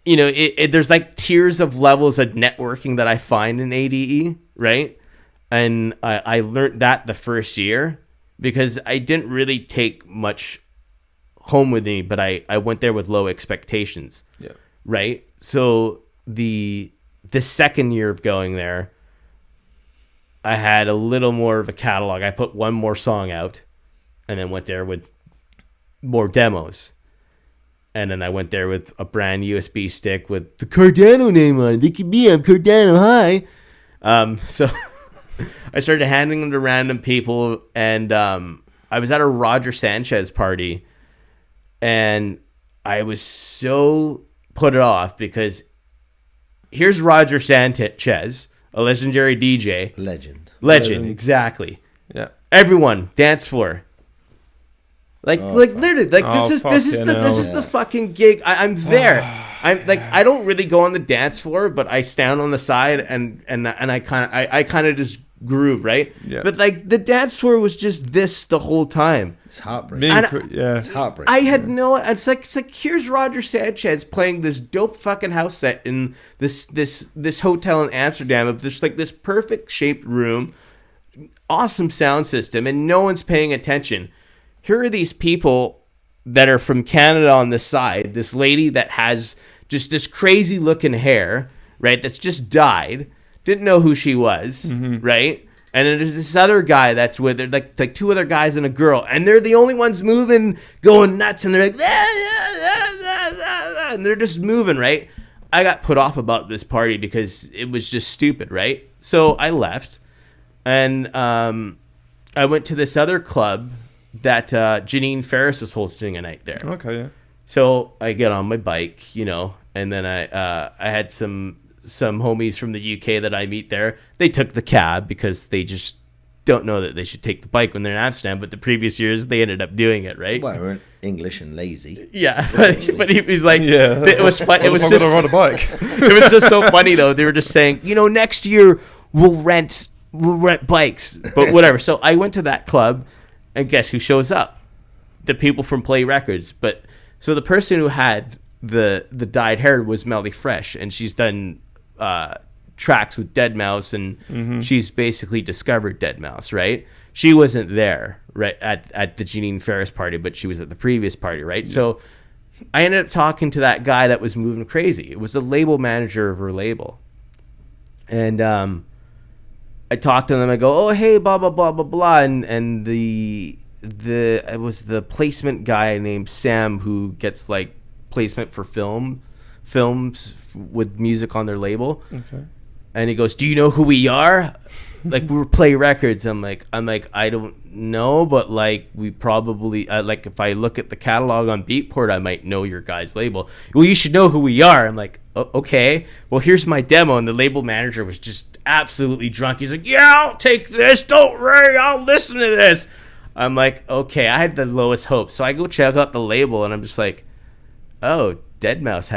S1: there's like tiers of levels of networking that I find in ADE, right? And I learned that the first year because I didn't really take much home with me, but I went there with low expectations. Yeah. Right? So the second year of going there, I had a little more of a catalog. I put one more song out and then went there with more demos. And then I went there with a brand USB stick with the Kardano name on it. Look at me, I'm Kardano, hi. So I started handing them to random people, and I was at a Roger Sanchez party, and I was so put off because here's Roger Sanchez, a legendary DJ. Legend, exactly.
S3: Yeah.
S1: Everyone, dance floor. Literally, this is the fucking gig. I'm there. I'm like, I don't really go on the dance floor, but I stand on the side and I kind of just groove, right? Yeah. But like the dance floor was just this the whole time.
S2: It's heartbreaking. It's heartbreaking.
S1: I had no. It's like here's Roger Sanchez playing this dope fucking house set in this hotel in Amsterdam of this like this perfect shaped room, awesome sound system, and no one's paying attention. Here are these people that are from Canada on this side. This lady that has just this crazy looking hair, right? That's just dyed. Didn't know who she was, right? And then there's this other guy that's with her, like two other guys and a girl, and they're the only ones moving, going nuts, and they're like, and they're just moving, right? I got put off about this party because it was just stupid, right? So I left, and I went to this other club that Janine Ferris was hosting a night there.
S3: Okay, yeah.
S1: So I get on my bike, and then I had some homies from the UK that I meet there. They took the cab because they just don't know that they should take the bike when they're in Amsterdam, but the previous years they ended up doing it, right?
S2: Well, we're English and lazy.
S1: Yeah, but he was like, it was fun. It was
S3: I'm
S1: just
S3: gonna ride a bike.
S1: it was just so funny though. They were just saying, next year we'll rent bikes, but whatever. So I went to that club, and guess who shows up? The people from Play Records. But so the person who had the dyed hair was Melly Fresh, and she's done tracks with Deadmau5, and she's basically discovered Deadmau5, right? She wasn't there, right, at the Janine Ferris party, but she was at the previous party, right? Yeah. So I ended up talking to that guy that was moving crazy. It was the label manager of her label. And I talked to them. I go, oh, hey, blah, blah, blah, blah, blah. And it was the placement guy named Sam who gets, like, placement for films with music on their label. Okay. And he goes, do you know who we are? Like, we Play Records. I'm like, I don't know, but like, we probably like, if I look at the catalog on Beatport, I might know your guys' label. Well, you should know who we are. I'm like, okay, well, here's my demo. And the label manager was just absolutely drunk. He's like, yeah, I'll take this. Don't worry, I'll listen to this. I'm like, okay, I had the lowest hopes. So I go check out the label, and I'm just like, oh, Deadmau5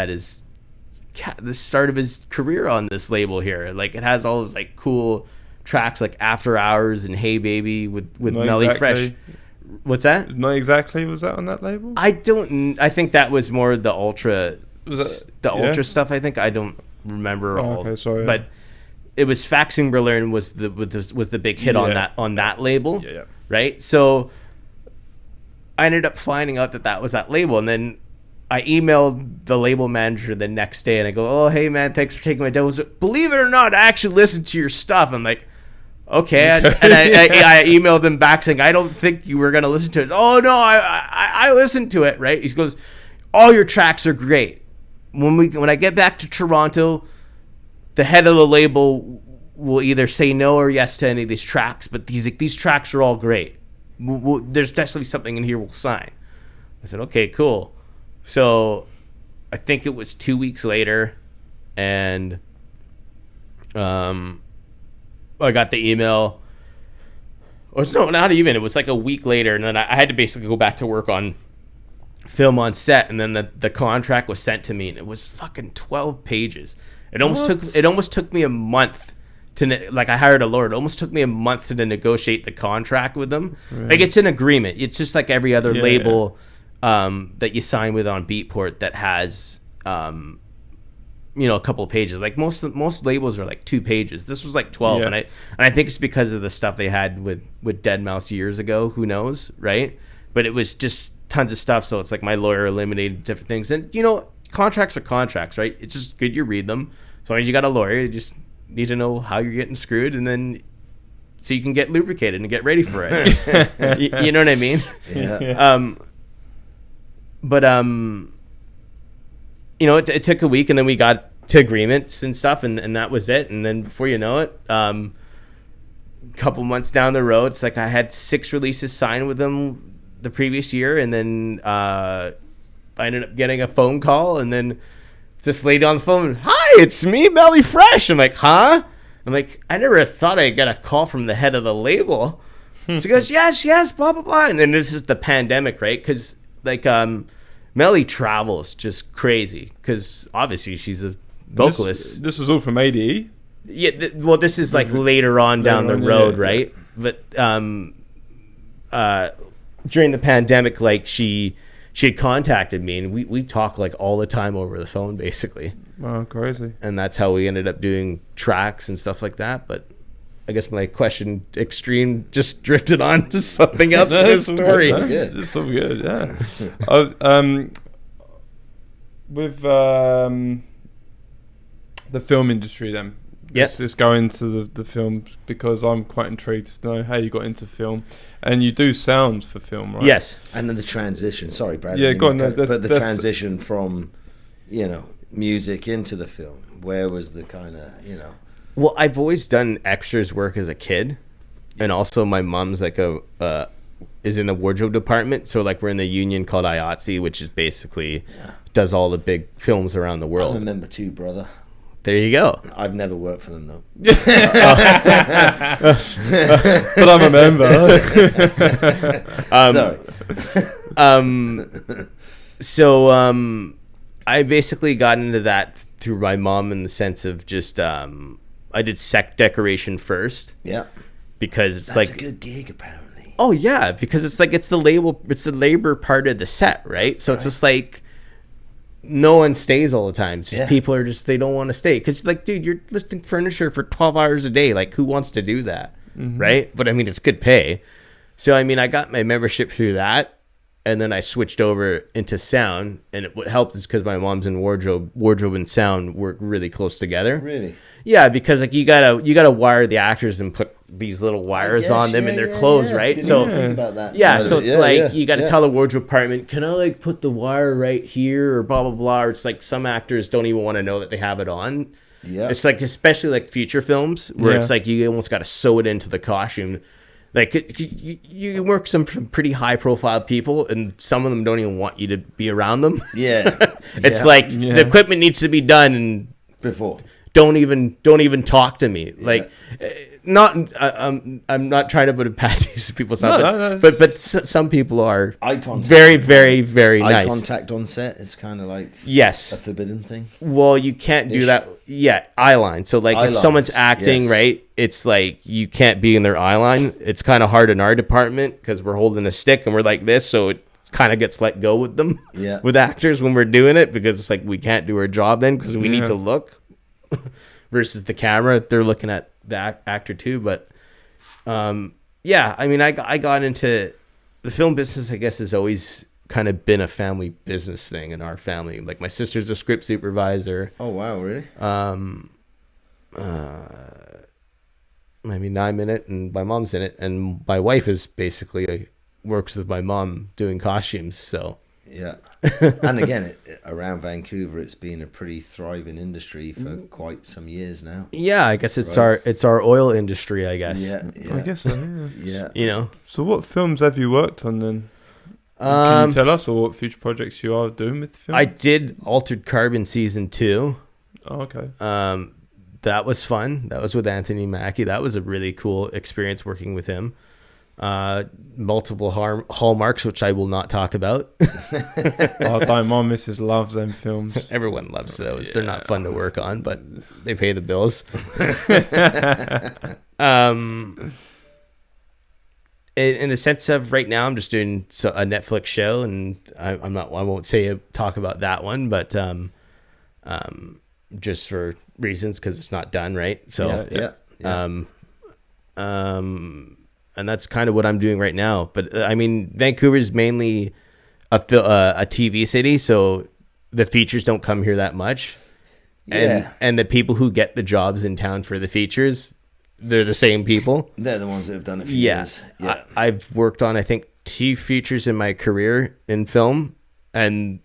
S1: had the start of his career on this label here. Like, it has all those like cool tracks like After Hours and Hey Baby with Melly Fresh. What's that?
S3: Not exactly. Was that on that label?
S1: I think that was more the ultra. Was that ultra stuff? I think I don't remember all.
S3: Okay, sorry.
S1: But it was Faxing Berlin was the big hit on that label.
S3: Yeah.
S1: Right. So I ended up finding out that was that label, and then I emailed the label manager the next day, and I go, oh, hey, man, thanks for taking my demos. Believe it or not, I actually listened to your stuff. I'm like, okay. And I emailed him back saying, I don't think you were going to listen to it. Oh, no, I listened to it, right? He goes, all your tracks are great. When I get back to Toronto, the head of the label will either say no or yes to any of these tracks, but these tracks are all great. There's definitely something in here we'll sign. I said, okay, cool. So I think it was 2 weeks later, and I got the email. Or no, not even. It was like a week later, and then I had to basically go back to work on film on set, and then the contract was sent to me, and it was fucking 12 pages. It almost took me a month to, like, I hired a lawyer. It almost took me a month to negotiate the contract with them. Right. Like, it's an agreement. It's just like every other label. Yeah. That you sign with on Beatport that has, a couple of pages. Like most labels are like 2 pages. This was like 12, and I think it's because of the stuff they had with Deadmau5 years ago. Who knows, right? But it was just tons of stuff. So it's like my lawyer eliminated different things, and contracts are contracts, right? It's just good you read them. As long as you got a lawyer, you just need to know how you're getting screwed, and then so you can get lubricated and get ready for it. you know what I mean?
S2: Yeah.
S1: But it took a week, and then we got to agreements and stuff, and that was it. And then before you know it, a couple months down the road, it's like I had 6 releases signed with them the previous year, and then I ended up getting a phone call, and then this lady on the phone, hi, it's me, Melly Fresh. I'm like, huh? I'm like, I never thought I'd get a call from the head of the label. She goes, yes, blah, blah, blah. And then this is the pandemic, right? Because like Melly travels just crazy because obviously she's a vocalist.
S3: This was all from ADE?
S1: Yeah, this is like later on down the road, right? Yeah. But during the pandemic, like she had contacted me, and we talk like all the time over the phone, basically.
S3: Wow, crazy.
S1: And that's how we ended up doing tracks and stuff like that. But I guess my question extreme just drifted on to something else in this story.
S3: It's so good, yeah. with the film industry then. Let's go into the film, because I'm quite intrigued to know how you got into film, and you do sound for film, right?
S1: Yes.
S2: And then the transition. Sorry, Brad.
S3: Yeah, go on.
S2: But the transition from, music into the film. Where was the kind of,
S1: Well, I've always done extras work as a kid, and also my mom's like is in the wardrobe department, so like we're in the union called IATSE, which is basically does all the big films around the world.
S2: I'm a member too, brother.
S1: There you go.
S2: I've never worked for them though.
S3: But I'm a member.
S2: Sorry.
S1: So I basically got into that through my mom, in the sense of just I did set decoration first.
S2: Yeah.
S1: Because it's
S2: That's
S1: like
S2: a good gig apparently.
S1: Oh yeah, because it's like it's the labor part of the set, right? So it's just like no one stays all the time. People are just, they don't want to stay, because like, dude, you're listing furniture for 12 hours a day. Like, who wants to do that? Right? But I mean, it's good pay. So I mean, I got my membership through that, and then I switched over into sound. And what helped is because my mom's in wardrobe and sound work really close together.
S2: Really?
S1: Yeah, because like you gotta wire the actors and put these little wires on them in their clothes, right?
S2: Didn't even think about that.
S1: So it's you got to tell the wardrobe department, can I like put the wire right here or blah blah blah? Or it's like some actors don't even want to know that they have it on. Yeah, it's like, especially like feature films where it's like you almost got to sew it into the costume. Like you work some pretty high profile people, and some of them don't even want you to be around them.
S2: Yeah,
S1: it's like the equipment needs to be done and
S2: before. Don't
S1: even talk to me. Like, I'm not trying to put a bad taste in people's mouth, but some people are very, very, very nice.
S2: Eye contact on set is kind of like a forbidden thing.
S1: Well, you can't do that. Yeah, eye line. So like if someone's acting, right, it's like you can't be in their eye line. It's kind of hard in our department because we're holding a stick and we're like this, so it kind of gets let go with them. Yeah, with actors when we're doing it, because it's like we can't do our job then because we need to look. Versus the camera, they're looking at the actor too. But I mean, I got into the film business. I guess has always kind of been a family business thing in our family. Like my sister's a script supervisor.
S2: Oh wow, really?
S1: I mean, I'm in it, and my mom's in it, and my wife is basically works with my mom doing costumes. So.
S2: Yeah, and again, around Vancouver, it's been a pretty thriving industry for quite some years now.
S1: Yeah, I guess it's our oil industry. I guess.
S2: Yeah.
S3: I guess so.
S2: Yeah.
S1: You know.
S3: So, what films have you worked on then? Can you tell us, or what future projects you are doing with the film?
S1: I did Altered Carbon season 2.
S3: Oh, okay.
S1: That was fun. That was with Anthony Mackie. That was a really cool experience working with him. Multiple hallmarks, which I will not talk about.
S3: My missus loves them films.
S1: Everyone loves those. Yeah. They're not fun to work on, but they pay the bills. In the sense of right now, I'm just doing a Netflix show, and I won't talk about that one, but just for reasons, because it's not done, right? So and that's kind of what I'm doing right now. But I mean, Vancouver is mainly a TV city, so the features don't come here that much. And the people who get the jobs in town for the features, they're the same people.
S2: They're the ones that have done it for years. Yeah,
S1: I've worked on, I think, 2 features in my career in film, and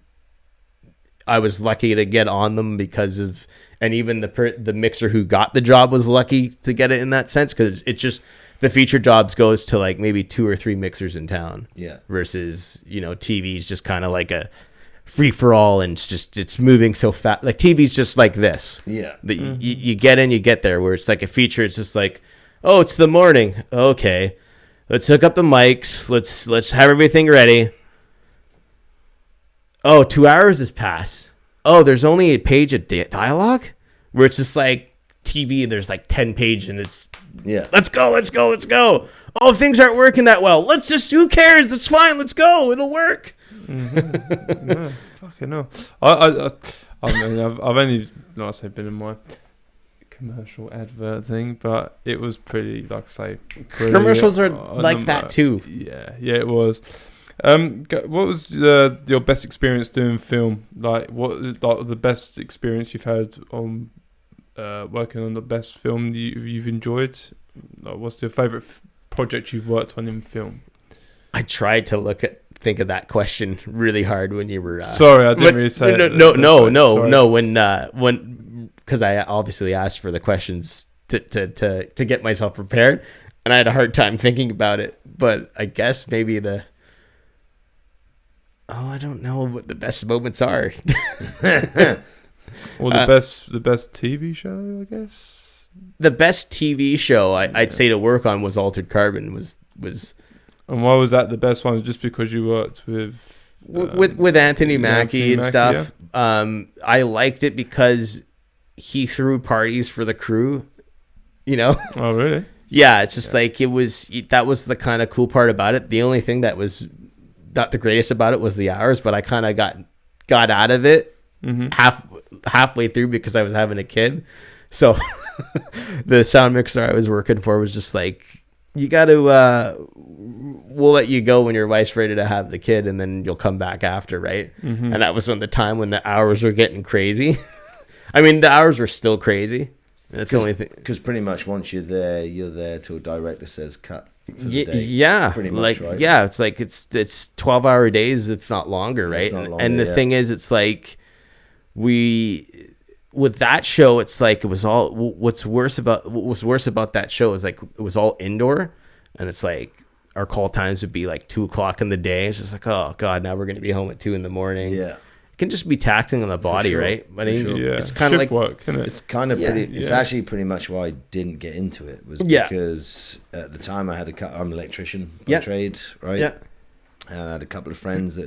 S1: I was lucky to get on them because of, and even the mixer who got the job was lucky to get it in that sense, because it's just. The feature jobs goes to like maybe 2 or 3 mixers in town. Yeah. Versus, TV's just kind of like a free for all, and it's moving so fast. Like TV's just like this.
S2: Yeah.
S1: That you get in, you get there. Where it's like a feature, it's just like, oh, it's the morning. Okay, let's hook up the mics. Let's have everything ready. Oh, 2 hours has passed. Oh, there's only a page of dialogue, where it's just like. TV, there's like 10 pages, and it's let's go. Oh, things aren't working that well. Who cares? It's fine. Let's go. It'll work.
S3: No, fucking hell. I mean, I've only, like I say, been in my commercial advert thing, but it was pretty, like I say,
S1: commercials are like that too.
S3: Yeah, it was. What was your best experience doing film? Like, what like the best experience you've had on working on the best film you've enjoyed? Like, what's your favourite project you've worked on in film?
S1: I tried to think of that question really hard when you were.
S3: Sorry, I didn't really say.
S1: No. When because I obviously asked for the questions to get myself prepared, and I had a hard time thinking about it. But I guess maybe I don't know what the best moments are.
S3: Well, the best TV show, I guess.
S1: The best TV show I'd say to work on was Altered Carbon. Was
S3: And why was that the best one? Just because you worked
S1: with Anthony Mackie and stuff. Yeah. I liked it because he threw parties for the crew. You know.
S3: Oh, really?
S1: Yeah, it's just like that was the kind of cool part about it. The only thing that was not the greatest about it was the hours, but I kind of got out of it halfway through because I was having a kid. So the sound mixer I was working for was just like, you got to, we'll let you go when your wife's ready to have the kid, and then you'll come back after, right? And that was when the hours were getting crazy. I mean, the hours were still crazy. That's the only thing.
S2: Because pretty much once you're there till director says cut.
S1: Yeah, pretty much, right? Yeah, it's like it's 12-hour days, if not longer, right? And the thing is, it's like with that show, it's like it was all. What was worse about that show is like it was all indoor, and it's like our call times would be like 2:00 in the day. It's just like, oh god, now we're gonna be home at 2 a.m. Yeah. It can just be taxing on the body, right? I mean, it's kind of like
S3: work, isn't it?
S2: It's kind of pretty. It's actually pretty much why I didn't get into it was because at the time I had I'm an electrician by trade, right? Yeah. And I had a couple of friends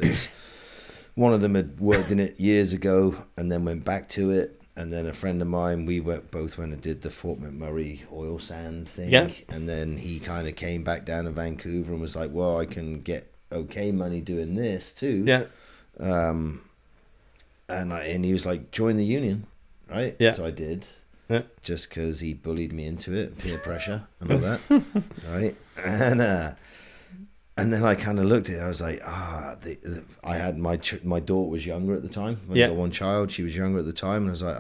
S2: one of them had worked in it years ago and then went back to it, and then a friend of mine, we both went and did the Fort McMurray oil sand thing, and then he kind of came back down to Vancouver and was like, well, I can get okay money doing this too. Yeah. And he was like, join the union, right? Yeah. So I did, just because he bullied me into it, peer pressure and all that, right? And then I kind of looked at it. I was like, I had my daughter was younger at the time. I got one child. She was younger at the time, and I was like,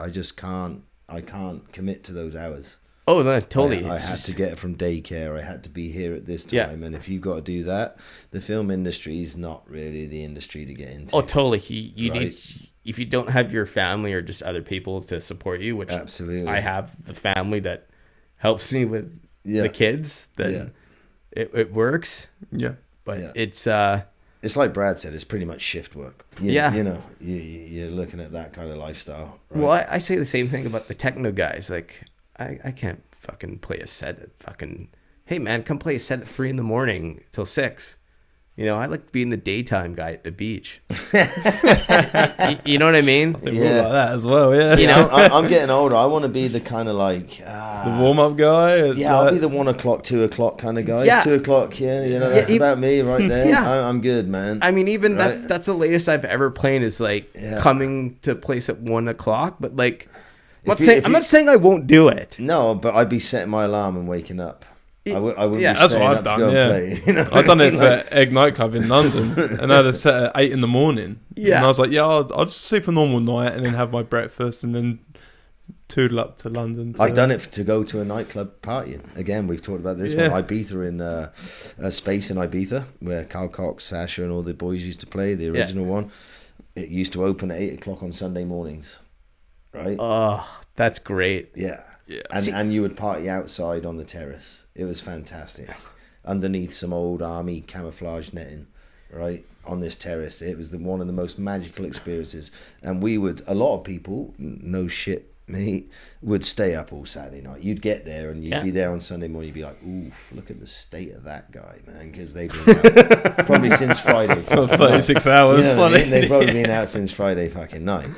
S2: I can't commit to those hours.
S1: Oh, no, totally.
S2: I had to get it from daycare. I had to be here at this time. And if you've got to do that, the film industry is not really the industry to get into.
S1: Oh, totally. You need, if you don't have your family or just other people to support you, which
S2: absolutely,
S1: I have the family that helps me with the kids, then it works. Yeah. But it's
S2: like Brad said, it's pretty much shift work. You know, you're looking at that kind of lifestyle. Right?
S1: Well, I say the same thing about the techno guys. Like, I can't fucking play a set at fucking, hey man, come play a set at 3 a.m. till 6. You know, I like being the daytime guy at the beach. You know what I mean?
S3: I think we're like that as well, yeah.
S2: You know, I'm getting older. I want to be the kind of like...
S3: the warm-up guy?
S2: I'll be the 1 o'clock, 2 o'clock kind of guy. Yeah. 2 o'clock, you know, that's about me right there. Yeah. I'm good, man.
S1: I mean, even that's the latest I've ever played is like coming to a place at 1 o'clock, but like... I'm not saying I won't do it.
S2: No, but I'd be setting my alarm and waking up. I wouldn't be
S3: that's
S2: staying
S3: what
S2: up to go and play. You know?
S3: I've done it for Egg nightclub in London, and I had a set at 8 a.m. Yeah, and I was like, I'll just sleep a normal night and then have my breakfast and then toodle up to London.
S2: I've done it to go to a nightclub party. Again, we've talked about this one. Ibiza in a space in Ibiza where Carl Cox, Sasha, and all the boys used to play. The original one. It used to open at 8 o'clock on Sunday mornings. Right.
S1: Oh, that's great.
S2: Yeah. Yeah. And you would party outside on the terrace. It was fantastic. Underneath some old army camouflage netting, right? On this terrace. It was one of the most magical experiences. And a lot of people, no shit, me, would stay up all Saturday night. You'd get there and you'd be there on Sunday morning. You'd be like, oof, look at the state of that guy, man. Because they've been out probably since Friday.
S3: For 36 hours.
S2: You know what I mean? They've probably been out since Friday fucking night.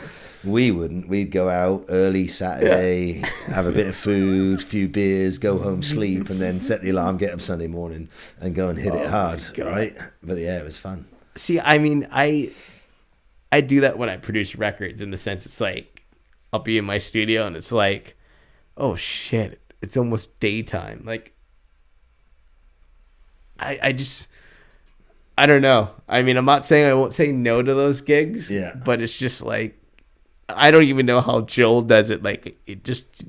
S2: We wouldn't. We'd go out early Saturday, have a bit of food, few beers, go home, sleep, and then set the alarm, get up Sunday morning, and go and hit it hard, right? But it was fun.
S1: See, I mean, I do that when I produce records in the sense it's like I'll be in my studio and it's like, oh shit, it's almost daytime. Like, I just... I don't know. I mean, I'm not saying I won't say no to those gigs.
S2: Yeah.
S1: But it's just like, I don't even know how Joel does it. Like, it just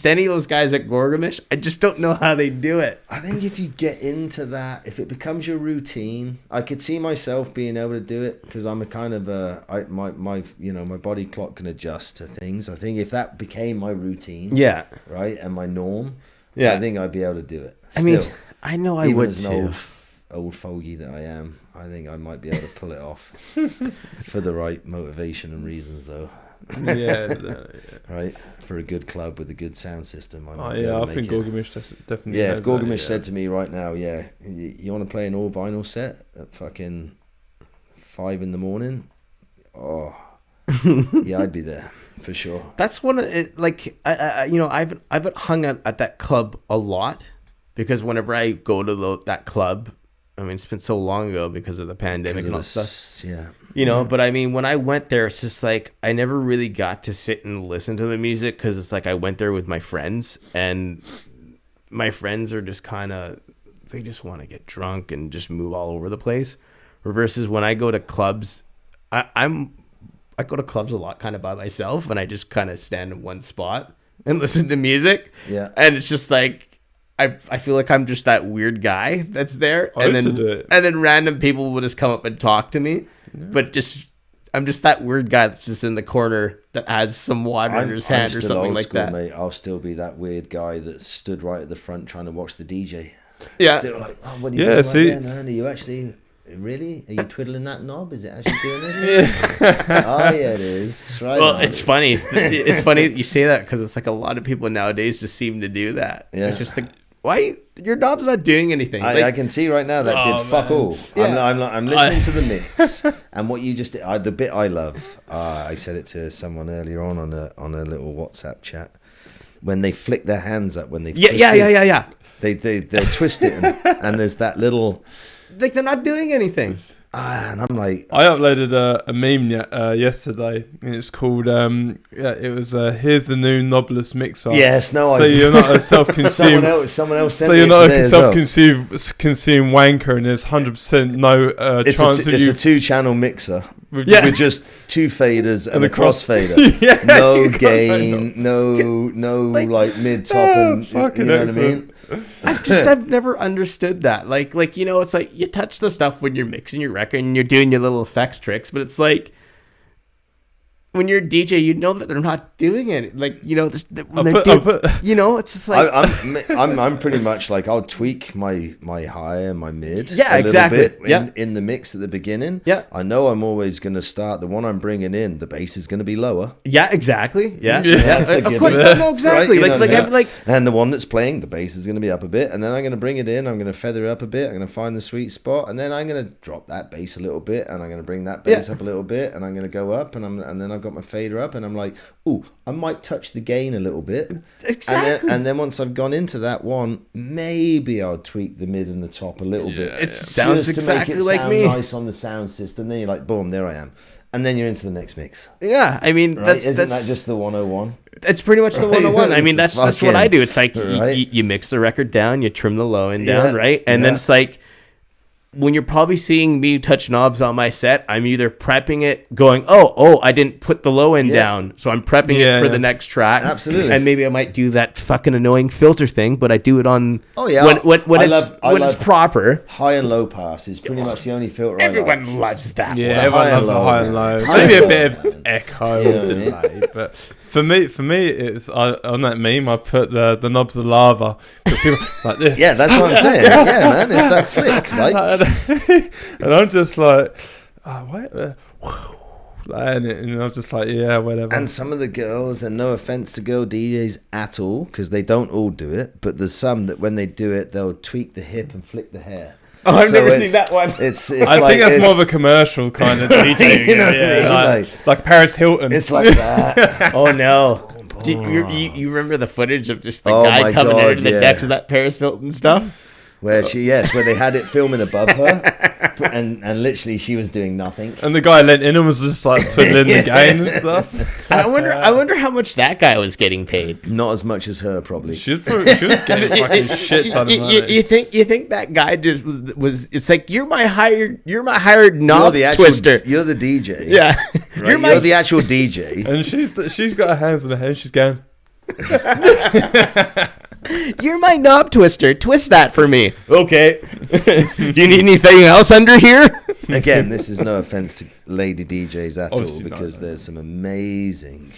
S1: any of those guys at Gorgamish, I just don't know how they do it.
S2: I think if you get into that, if it becomes your routine, I could see myself being able to do it because I'm a kind of my body clock can adjust to things. I think if that became my routine,
S1: Yeah.
S2: right, and my norm,
S1: Yeah.
S2: I think I'd be able to do it.
S1: I mean, I know I
S2: even
S1: would
S2: as
S1: too.
S2: an old fogey that I am, I think I might be able to pull it off for the right motivation and reasons, though. Right, for a good club with a good sound system.
S3: I think Gorgamish definitely.
S2: Yeah, if Gorgamish said to me right now, you want to play an all vinyl set at fucking 5 a.m, oh, yeah, I'd be there for sure.
S1: That's one of it. Like, I've hung out at that club a lot because whenever I go to that club, I mean, it's been so long ago because of the pandemic and all stuff.
S2: Yeah.
S1: But I mean, when I went there, it's just like I never really got to sit and listen to the music because it's like I went there with my friends, and my friends are just kind of, they just want to get drunk and just move all over the place. Versus when I go to clubs, I go to clubs a lot kind of by myself, and I just kind of stand in one spot and listen to music.
S2: Yeah.
S1: And it's just like, I feel like I'm just that weird guy that's there, and then random people will just come up and talk to me, but I'm just that weird guy that's just in the corner that has some water in his hand or something like that.
S2: Mate. I'll still be that weird guy that stood right at the front trying to watch the DJ.
S1: Yeah,
S2: still like, oh, what are you doing right there, man? Are you actually? Really? Are you twiddling that knob? Is it actually doing it? Oh, yeah, it is. Right.
S1: Well, it's funny. It's funny that you say that because it's like a lot of people nowadays just seem to do that. Yeah. It's just like, why your knob's not doing anything?
S2: I can see right now that did fuck all. Yeah. I'm listening to the mix, and what you just did, the bit I love. I said it to someone earlier on a little WhatsApp chat. When they flick their hands up, when they
S1: yeah.
S2: They'll twist it, and there's that little.
S1: Like they're not doing anything.
S2: And I'm like,
S3: I uploaded a meme yesterday, and it's called it was here's the new knobless mixer.
S2: Yes, no.
S3: So you're not a self-consumed.
S2: someone else.
S3: So you're not a self-consumed wanker, and there's 100% no chance of you.
S2: It's a 2-channel mixer with just 2 faders and a crossfader. No gain, no like mid top, and you know what I mean.
S1: I've never understood that. Like it's like you touch the stuff when you're mixing your record and you're doing your little effects tricks, but it's like when you're a DJ, you know that they're not doing it. Like it's just like
S2: I'm pretty much like I'll tweak my high and my mid.
S1: Yeah, exactly. Bit
S2: in the mix at the beginning.
S1: Yeah,
S2: I know I'm always going to start the one I'm bringing in. The bass is going to be lower.
S1: Yeah, exactly. Yeah.
S2: That's a given.
S1: No, exactly. Right?
S2: And the one that's playing, the bass is going to be up a bit, and then I'm going to bring it in. I'm going to feather it up a bit. I'm going to find the sweet spot, and then I'm going to drop that bass a little bit, and I'm going to bring that bass up a little bit, and I'm going to go up, and then I've got my fader up, and I'm like, ooh, I might touch the gain a little bit.
S1: Exactly.
S2: And then once I've gone into that one, maybe I'll tweak the mid and the top a little bit.
S1: It sounds
S2: just
S1: exactly
S2: to make it
S1: like
S2: sound
S1: me.
S2: nice on the sound system. Then you're like, boom, there I am. And then you're into the next mix.
S1: Yeah, I mean,
S2: right? Isn't that just the 101?
S1: It's pretty much the 101. I mean, that's what I do. It's like
S2: right?
S1: you mix the record down, you trim the low end down, right? And then it's like, when you're probably seeing me touch knobs on my set, I'm either prepping it, going, oh, I didn't put the low end down, so I'm prepping it for the next track.
S2: Absolutely.
S1: And maybe I might do that fucking annoying filter thing, but I do it on when it's proper.
S2: High and low pass is pretty much the only filter
S1: Everyone loves that.
S3: Yeah, everyone loves the high and low. Maybe a bit of echo or delay, but for me, it's on that meme. I put the knobs of lava because people like this.
S2: Yeah, that's what I'm saying. Yeah, man, it's that flick, right?
S3: And I'm just like, wait, and I'm just like, yeah, whatever.
S2: And some of the girls, and no offense to girl DJs at all, because they don't all do it, but there's some that when they do it, they'll tweak the hip and flick the hair.
S1: Oh, I've never seen that one.
S3: I think that's more of a commercial kind of DJ. Like Paris Hilton.
S2: It's like that.
S1: Oh, no. Do you remember the footage of just the guy coming out of the decks of that Paris Hilton stuff?
S2: Where they had it filming above her, and literally she was doing nothing.
S3: And the guy leant in and was just like twiddling the game and stuff.
S1: I wonder how much that guy was getting paid.
S2: Not as much as her, probably.
S3: She was getting fucking shit ton of money.
S1: You think that guy just was? It's like you're my hired knob twister.
S2: You're the DJ.
S1: Yeah,
S2: Right? You're the actual DJ.
S3: And she's got her hands on her head. She's going.
S1: You're my knob twister. Twist that for me. Okay. Do you need anything else under here?
S2: Again, this is no offense to lady DJs at
S3: Obviously
S2: all, because there's some amazing.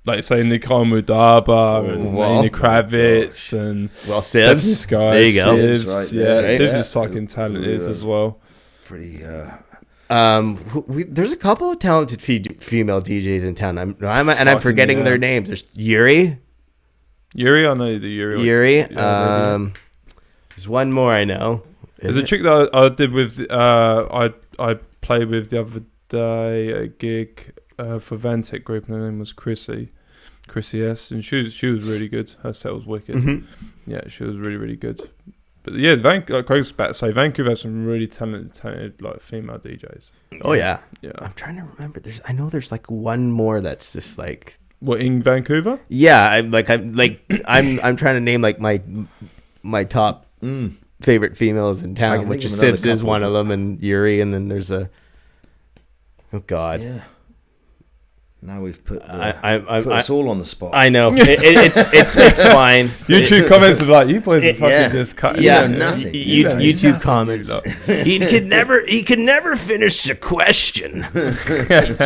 S3: Like say Nicole Mudaba and Nina Kravitz and
S1: Sivs.
S3: There
S1: you go.
S3: Sivs,
S2: Right
S3: yeah,
S2: there.
S3: Sivs
S2: Yeah.
S3: is fucking talented as well.
S2: Pretty.
S1: There's a couple of talented female DJs in town. I'm forgetting their names. There's Yuri.
S3: I know the Yuri.
S1: Yuri. There's one more I know.
S3: There's a chick that I did with. I played with the other day at a gig for Vantech Group, and her name was Chrissy S, and she was really good. Her set was wicked.
S1: Mm-hmm.
S3: Yeah, she was really, really good. But yeah, like Craig was about to say, Vancouver has some really talented like female DJs.
S1: Oh yeah.
S3: Yeah.
S1: I'm trying to remember. I know there's like one more that's just like.
S3: What, in Vancouver?
S1: Yeah, I'm trying to name like my top favorite females in town, which is Sibs is one of them, and Yuri, and then there's oh god.
S2: Yeah. Now we've put us all on the spot.
S1: I know. It's fine.
S3: YouTube comments are like, you boys are fucking just cutting.
S2: Yeah, nothing.
S1: YouTube comments. He could never finish the question.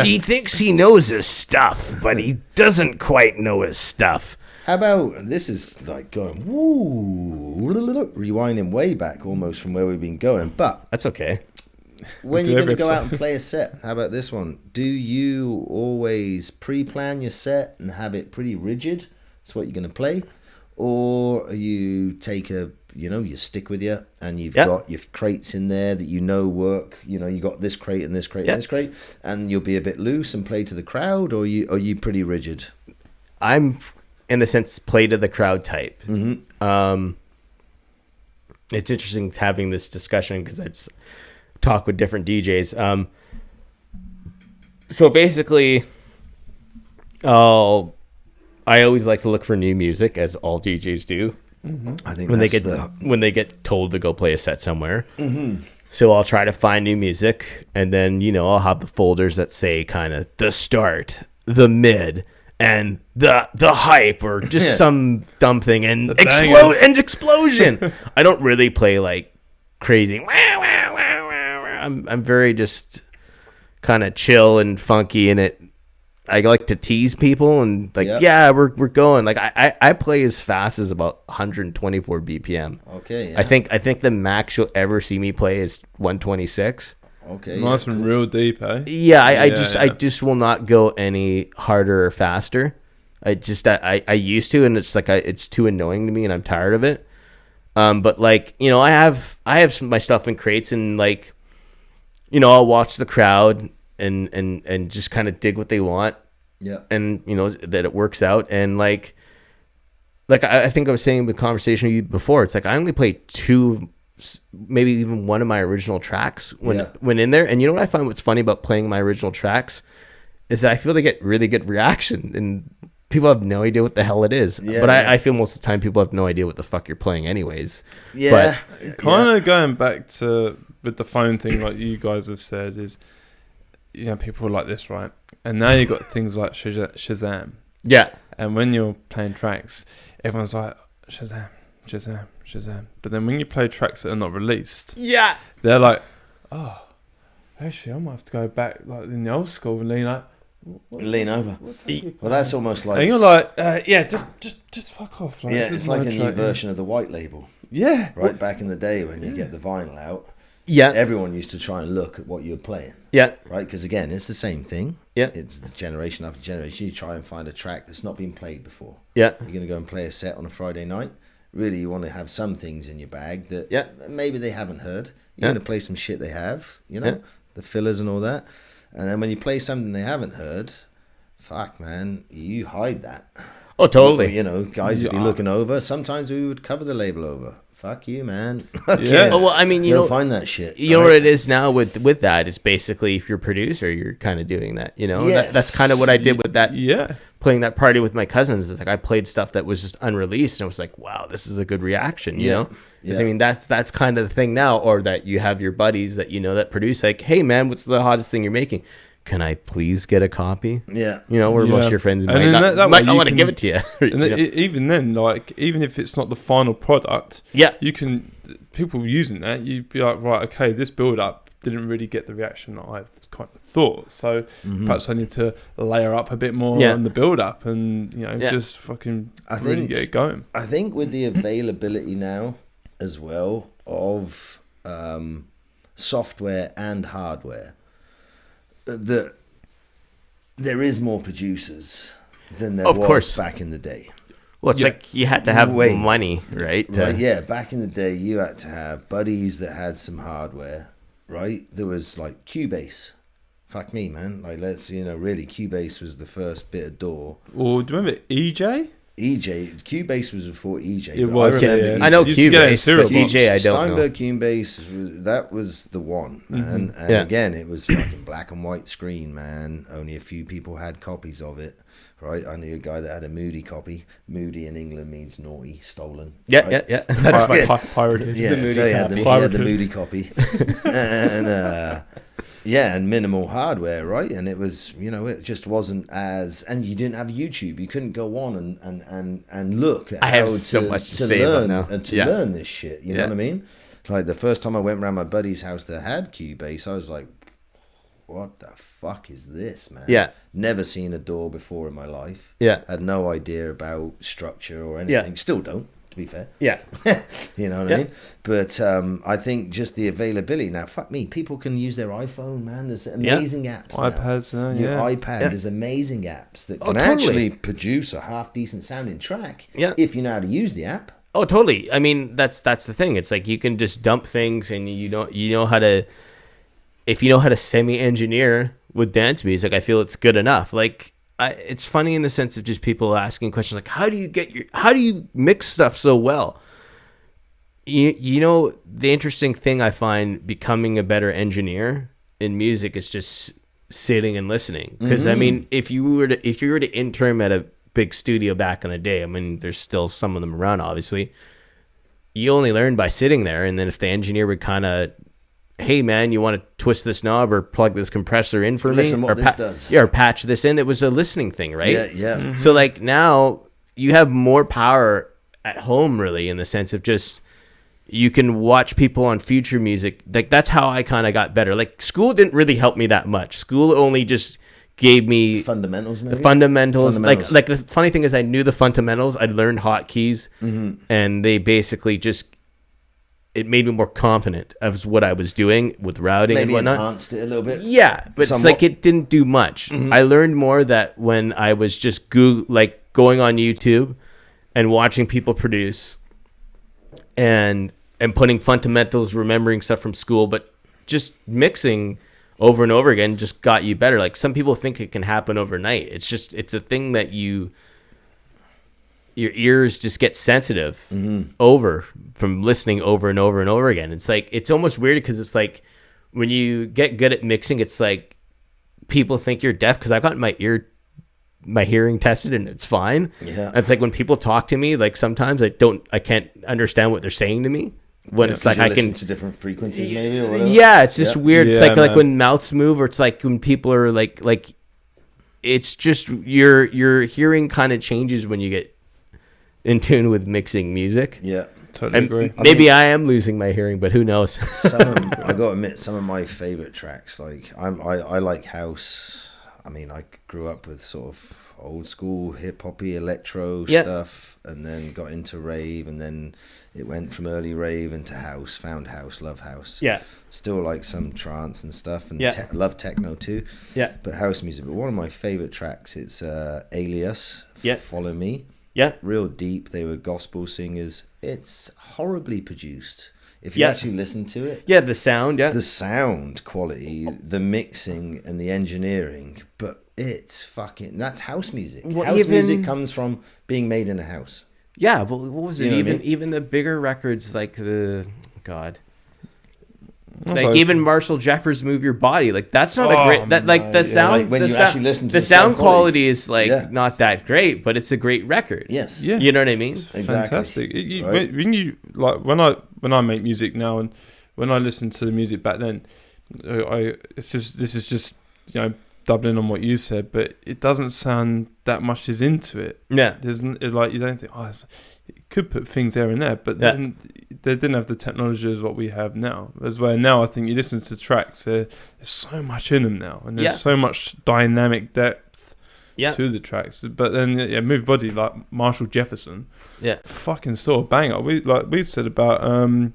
S1: He thinks he knows his stuff, but he doesn't quite know his stuff.
S2: How about, this is like going, woo, rewinding way back almost from where we've been going, but
S1: that's okay.
S2: When you're going to go out and play a set, how about this one? Do you always pre-plan your set and have it pretty rigid? That's what you're going to play? Or you take you stick with you and you've got your crates in there that work. You got this crate and this crate and this crate, and you'll be a bit loose and play to the crowd, or are you pretty rigid?
S1: I'm, in a sense, play to the crowd type.
S2: Mm-hmm.
S1: It's interesting having this discussion because I just talk with different DJs. So basically, I always like to look for new music, as all DJs do.
S2: Mm-hmm. I think
S1: when they get told to go play a set somewhere.
S2: Mm-hmm.
S1: So I'll try to find new music, and then I'll have the folders that say kind of the start, the mid, and the hype, or just some dumb thing, and explosion. I don't really play like crazy. I'm very just kind of chill and funky in it. I like to tease people and we're going. Like I play as fast as about 124 BPM.
S2: Okay. Yeah.
S1: I think the max you'll ever see me play is 126.
S2: Okay.
S3: Nice and real deep, eh?
S1: Yeah, I just will not go any harder or faster. I used to, and it's like it's too annoying to me, and I'm tired of it. But like I have my stuff in crates, and like I'll watch the crowd and just kind of dig what they want.
S2: Yeah.
S1: And that it works out, and like I think I was saying in the conversation with you before, it's like I only play 2, maybe even one of my original tracks when in there. And you know what I find what's funny about playing my original tracks is that I feel they get really good reaction, and people have no idea what the hell it is.
S2: Yeah,
S1: but I feel most of the time people have no idea what the fuck you're playing anyways.
S2: Yeah.
S3: But kind of going back to with the phone thing, like you guys have said, is people are like this, right? And now you got things like Shazam.
S1: Yeah.
S3: And when you're playing tracks, everyone's like Shazam, Shazam, Shazam. But then when you play tracks that are not released, they're like, oh, actually, I might have to go back like in the old school and
S2: lean over. Well, that's almost like,
S3: and you're like, just fuck off. Like,
S2: it's like a new version of the white label.
S3: Yeah.
S2: Right back in the day when you get the vinyl out.
S1: Yeah.
S2: Everyone used to try and look at what you're playing.
S1: Yeah.
S2: Right? Because again, it's the same thing.
S1: Yeah.
S2: It's the generation after generation. You try and find a track that's not been played before.
S1: Yeah.
S2: You're going to go and play a set on a Friday night. Really, you want to have some things in your bag that maybe they haven't heard. You're going to play some shit they have, the fillers and all that. And then when you play something they haven't heard, fuck, man, you hide that.
S1: Oh, totally.
S2: Guys would be looking over. Sometimes we would cover the label over fuck you, man.
S3: Yeah.
S1: Oh, well, I mean,
S2: You'll find that shit.
S1: You know what it is now with that? It's basically if you're a producer, you're kind of doing that. You know,
S2: Yes.
S1: that's kind of what I did with that.
S3: Yeah.
S1: Playing that party with my cousins. It's like I played stuff that was just unreleased, and I was like, wow, this is a good reaction. You know, because I mean that's kind of the thing now, or that you have your buddies that you know that produce. Like, hey man, what's the hottest thing you're making? Can I please get a copy?
S2: Yeah.
S1: You know, where most of your friends
S3: And
S1: might
S3: then
S1: not,
S3: that
S1: might
S3: way
S1: not
S3: you
S1: want to
S3: can-
S1: give it to you.
S3: And
S1: You know?
S3: even then, like, even if it's not the final product,
S1: Yeah.
S3: you can, people using that, you'd be like, right, okay, this build up didn't really get the reaction that I kind of thought. So perhaps I need to layer up a bit more on the build up and, you know, just fucking really get it going.
S2: I think with the availability now as well of software and hardware, that there is more producers than there was back in the day.
S1: Well, it's like you had to have money, right?
S2: Right? Yeah, back in the day, you had to have buddies that had some hardware, right? There was like Cubase. Fuck me, man. Like, really, Cubase was the first bit of door.
S3: Or do you remember EJ?
S2: Cubase was before EJ.
S3: It was,
S2: I remember
S3: yeah.
S2: EJ.
S1: I know
S3: You used to get it in
S1: Cubase,
S3: cereal
S1: but EJ I don't know.
S2: Steinberg Cubase, that was the one, man. And again, it was fucking black and white screen, man. Only a few people had copies of it, right? I knew a guy that had a Moody copy. Moody in England means naughty, stolen.
S1: Yeah,
S2: right?
S1: yeah. That's fine.
S3: Pirated.
S2: Yeah, so he had the Moody copy. and minimal hardware, right? And it was, it just wasn't as, and you didn't have YouTube. You couldn't go on and look at
S1: I have so much to say
S2: learn,
S1: about now.
S2: and to learn this shit. You know what I mean? Like the first time I went around my buddy's house that had Cubase, I was like, what the fuck is this, man?
S1: Yeah.
S2: Never seen a door before in my life.
S1: Yeah.
S2: Had no idea about structure or anything.
S1: Yeah.
S2: Still don't, to be fair.
S1: Yeah.
S2: You know what I mean? But I think just the availability now, fuck me, people can use their iPhone, man. There's amazing apps now.
S3: iPads now,
S2: Your iPad, there's amazing apps that can
S1: totally.
S2: actually produce a half decent sounding track if you know how to use the app.
S1: Oh, totally. I mean, that's the thing. It's like you can just dump things, and you know how to. If you know how to semi-engineer with dance music, I feel it's good enough. Like, it's funny in the sense of just people asking questions like, how do you mix stuff so well? You know, the interesting thing I find becoming a better engineer in music is just sitting and listening. Because I mean, if you were to intern at a big studio back in the day, I mean, there's still some of them around, obviously. You only learn by sitting there, and then if the engineer would kind of, hey man, you want to twist this knob or plug this compressor in for me?
S2: Listen what
S1: or
S2: this does.
S1: Yeah, or patch this in. It was a listening thing, right?
S2: Yeah.
S1: So like now you have more power at home, really, in the sense of just you can watch people on Future Music. Like that's how I kind of got better. Like school didn't really help me that much. School only just gave me
S2: Fundamentals, maybe?
S1: the fundamentals. Like the funny thing is I knew the fundamentals. I'd learned hotkeys, and they basically just, it made me more confident of what I was doing with routing
S2: Maybe
S1: and whatnot.
S2: enhanced it a little bit.
S1: Yeah, but it's like it didn't do much. I learned more that when I was just going on YouTube and watching people produce and putting fundamentals, remembering stuff from school, but just mixing over and over again just got you better. Like some people think it can happen overnight. It's a thing that your ears just get sensitive from listening over and over and over again. It's like, it's almost weird because it's like when you get good at mixing, it's like people think you're deaf because I got my hearing tested and it's fine.
S2: Yeah.
S1: And it's like when people talk to me, like sometimes I can't understand what they're saying to me. When it's like I can
S2: to different frequencies, maybe, or whatever.
S1: Yeah, it's just weird. It's
S3: Yeah,
S1: like when mouths move, or it's like when people are like it's just your hearing kind of changes when you get in tune with mixing music.
S2: Yeah,
S3: totally agree.
S1: Maybe I am losing my hearing, but who knows?
S2: I got to admit, some of my favorite tracks, like I like house. I mean, I grew up with sort of old school hip hoppy electro stuff, and then got into rave, and then it went from early rave into house, found house, love house.
S1: Yeah.
S2: Still like some trance and stuff, and love techno too.
S1: Yeah.
S2: But house music. But one of my favorite tracks, it's Alias.
S1: Yeah.
S2: Follow Me.
S1: Yeah.
S2: Real deep. They were gospel singers. It's horribly produced. If you actually listen to it.
S1: Yeah, the sound,
S2: The sound quality, the mixing and the engineering, but it's fucking, that's house music.
S1: Well,
S2: House music comes from being made in a house.
S1: Yeah, but what was it?
S2: You know what I mean?
S1: Even the bigger records, like the God,
S3: Also,
S1: like even Marshall Jeffers' "Move Your Body," like that's not a great. That like the sound,
S2: Like when
S1: the
S2: you
S1: sound,
S2: actually listen to
S1: the sound quality is like
S2: Yeah.
S1: not that great, but it's a great record.
S2: Yes.
S3: Yeah.
S1: You know what I mean?
S2: Exactly.
S3: Fantastic.
S2: Right.
S3: When you like when I make music now, and when I listen to the music back then, this is just doubling on what you said, but it doesn't sound that much is into it.
S1: Yeah,
S3: It's like you don't think it could put things there and there, but then they didn't have the technology as what we have now. As well, now I think you listen to tracks, there's so much in them now, and there's so much dynamic depth to the tracks. But then Move Body, like Marshall Jefferson, fucking still a banger. We said about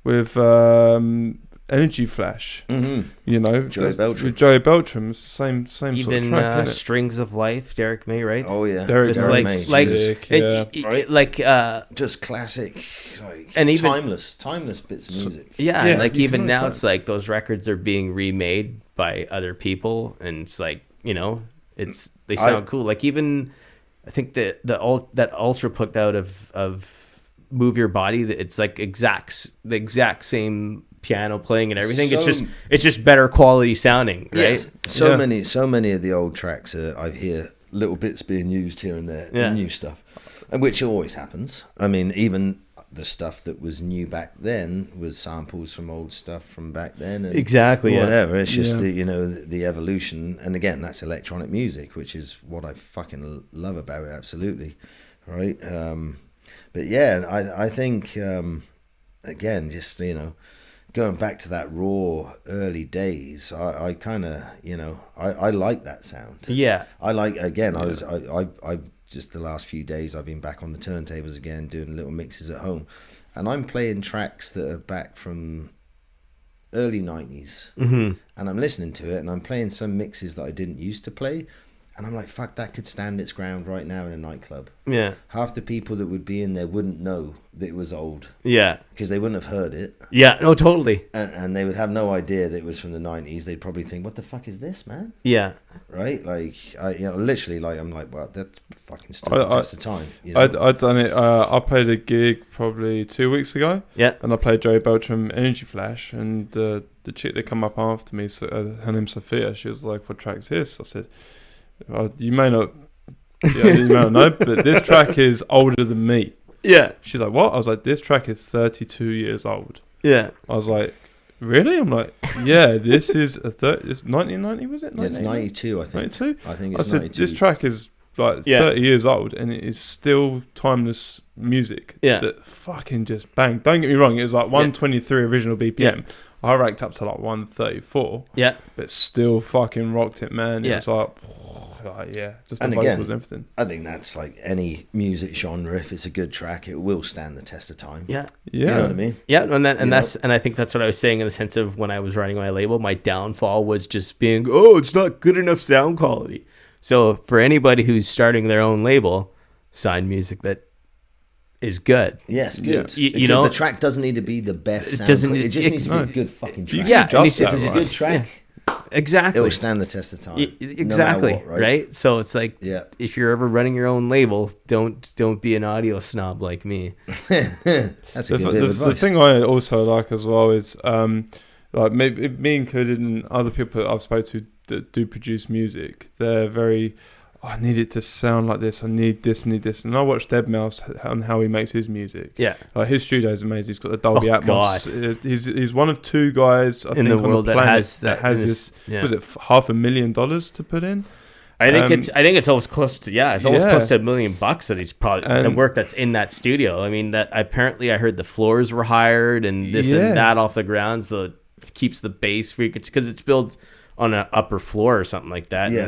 S3: with Energy Flash,
S2: Joey Beltram.
S3: with Joey Beltram, it's the same
S1: even
S3: sort of track, isn't it?
S1: "Strings of Life," Derek May, right?
S2: Oh yeah,
S3: Derek
S1: It's
S3: May.
S1: like
S3: Sick,
S2: just classic, like
S1: and even
S2: timeless bits of music.
S1: yeah, like
S3: you
S1: even
S3: can
S1: now
S3: always
S1: it's like those records are being remade by other people, and it's like they sound cool. Like even I think that Ultra put out of "Move Your Body," it's like the exact same piano playing and everything. It's just better quality sounding, right?
S2: Yeah. So many of the old tracks I hear little bits being used here and there in new stuff, and which always happens. I mean, even the stuff that was new back then was samples from old stuff from back then, and
S1: Exactly,
S2: whatever. It's just the evolution, and again, that's electronic music, which is what I fucking love about it. Absolutely, right. But yeah, I think again, just going back to that raw early days, I kind of I like that sound.
S1: Yeah,
S2: I like, again, I just the last few days I've been back on the turntables again, doing little mixes at home, and I'm playing tracks that are back from early 90s, and I'm listening to it, and I'm playing some mixes that I didn't used to play, and I'm like, fuck, that could stand its ground right now in a nightclub.
S1: Yeah.
S2: Half the people that would be in there wouldn't know that it was old.
S1: Yeah.
S2: Because they wouldn't have heard it.
S1: Yeah, no, totally.
S2: And they would have no idea that it was from the 90s. They'd probably think, what the fuck is this, man?
S1: Yeah.
S2: Right? Like, literally, like, I'm like, well, that's fucking stood the test of time.
S3: I'd done it. I played a gig probably 2 weeks ago.
S1: Yeah.
S3: And I played Joey Beltram Energy Flash, and the chick that come up after me, her name's Sophia, she was like, what track's this? I said, you may not know, but this track is older than me.
S1: Yeah.
S3: She's like, what? I was like, this track is 32 years old.
S1: Yeah.
S3: I was like, really? I'm like, yeah, this is it's 1990, was it?
S2: It's 92, I think.
S3: 92?
S2: I think
S3: I
S2: it's
S3: said,
S2: 92.
S3: this track is like 30 years old, and it is still timeless music that fucking just bang. Don't get me wrong, it was like 123 original BPM.
S1: Yeah.
S3: I racked up to like 134.
S1: Yeah.
S3: But still fucking rocked it, man. It was like, just the
S2: and
S3: vocals
S2: again,
S3: and everything.
S2: I think that's like any music genre. If it's a good track, it will stand the test of time.
S1: Yeah.
S2: You know what I mean?
S1: Yeah, and I think that's what I was saying in the sense of when I was running my label, my downfall was just being, it's not good enough sound quality. So for anybody who's starting their own label, sign music that is good.
S2: Yes, good.
S1: You know,
S2: the track doesn't need to be the best.
S1: It doesn't.
S2: It just needs to be a good fucking track.
S1: Yeah,
S2: if it's a good track,
S1: exactly,
S2: it will stand the test of time.
S1: Exactly,
S2: no matter what,
S1: right? So it's like, if you're ever running your own label, don't be an audio snob like me.
S2: That's a good bit of advice.
S3: The thing I also like as well is, like maybe me included, and other people that I've spoken to that do produce music, they're very, I need it to sound like this. I need this. And I watch deadmau5 on how he makes his music. Yeah, like his studio is amazing. He's got the Dolby Atmos. He's one of two guys I think
S1: the
S3: on
S1: world
S3: the planet that has this. Was it $500,000 to put in?
S1: I think it's almost close to it's almost close to $1 million that he's probably the work that's in that studio. I mean, that apparently I heard the floors were hired and this and that off the ground, so it keeps the bass frequency because it's built on an upper floor or something like that.
S2: Yeah,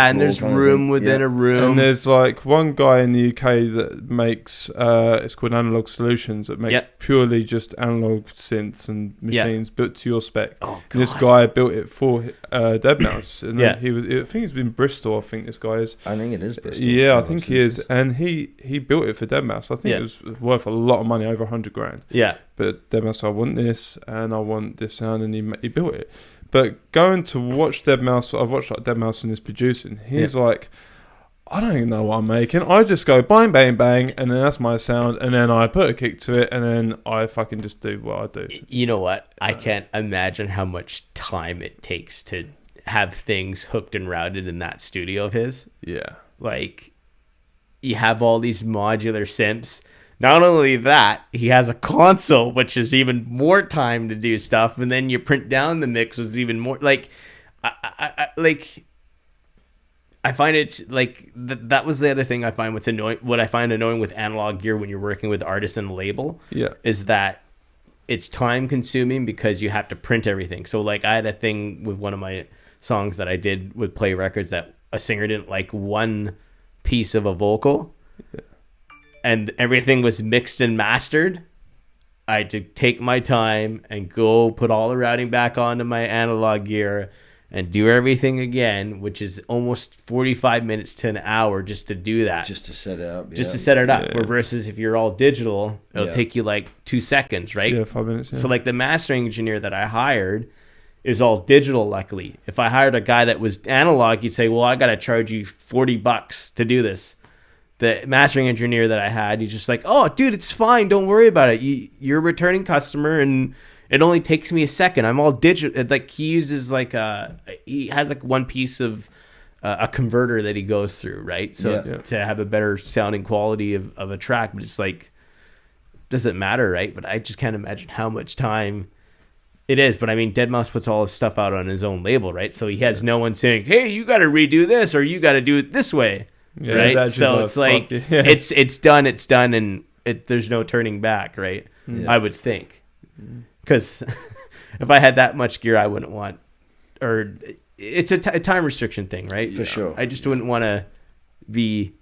S1: and
S2: there's
S1: room within a room.
S3: And there's like one guy in the UK that makes it's called Analog Solutions, that makes purely just analog synths and machines built to your spec.
S1: Oh,
S3: God. This guy built it for deadmau5, and then I think he's been Bristol. I think this guy is.
S2: I think it is Bristol.
S3: Yeah, I think he is, and he built it for deadmau5. I think it was worth a lot of money, over $100,000.
S1: Yeah,
S3: but deadmau5, I want this, and I want this sound, and he built it. But going to watch deadmau5, I've watched like deadmau5 and his producing. He's like, I don't even know what I'm making. I just go bang, bang, bang, and then that's my sound, and then I put a kick to it, and then I fucking just do what I do.
S1: You know what? I can't imagine how much time it takes to have things hooked and routed in that studio of his.
S3: Yeah.
S1: Like, you have all these modular synths. Not only that, he has a console, which is even more time to do stuff, and then you print down the mix was even more like, I find it's like that was the other thing I find what's annoying. What I find annoying with analog gear when you're working with artists and label, is that it's time consuming because you have to print everything. So like I had a thing with one of my songs that I did with Play Records that a singer didn't like one piece of a vocal. Yeah. And everything was mixed and mastered. I had to take my time and go put all the routing back onto my analog gear and do everything again, which is almost 45 minutes to an hour just to do that.
S2: Just to set it up.
S1: Just to set it up. Yeah. Versus if you're all digital, it'll take you like 2 seconds, right?
S3: 5 minutes. Yeah.
S1: So like the mastering engineer that I hired is all digital, luckily. If I hired a guy that was analog, you'd say, well, I got to charge you $40 to do this. The mastering engineer that I had, he's just like, oh, dude, it's fine. Don't worry about it. You're a returning customer, and it only takes me a second. I'm all digital. Like he uses he has like one piece of a converter that he goes through, right? So to have a better sounding quality of a track, but it's like, doesn't matter, right? But I just can't imagine how much time it is. But I mean, Deadmau5 puts all his stuff out on his own label, right? So he has no one saying, hey, you got to redo this or you got to do it this way. Yeah, right, so it's like it's done, and there's no turning back, right? Yeah. I would think, because if I had that much gear, I wouldn't want, or it's a time restriction thing, right?
S2: For sure.
S1: I just wouldn't want to be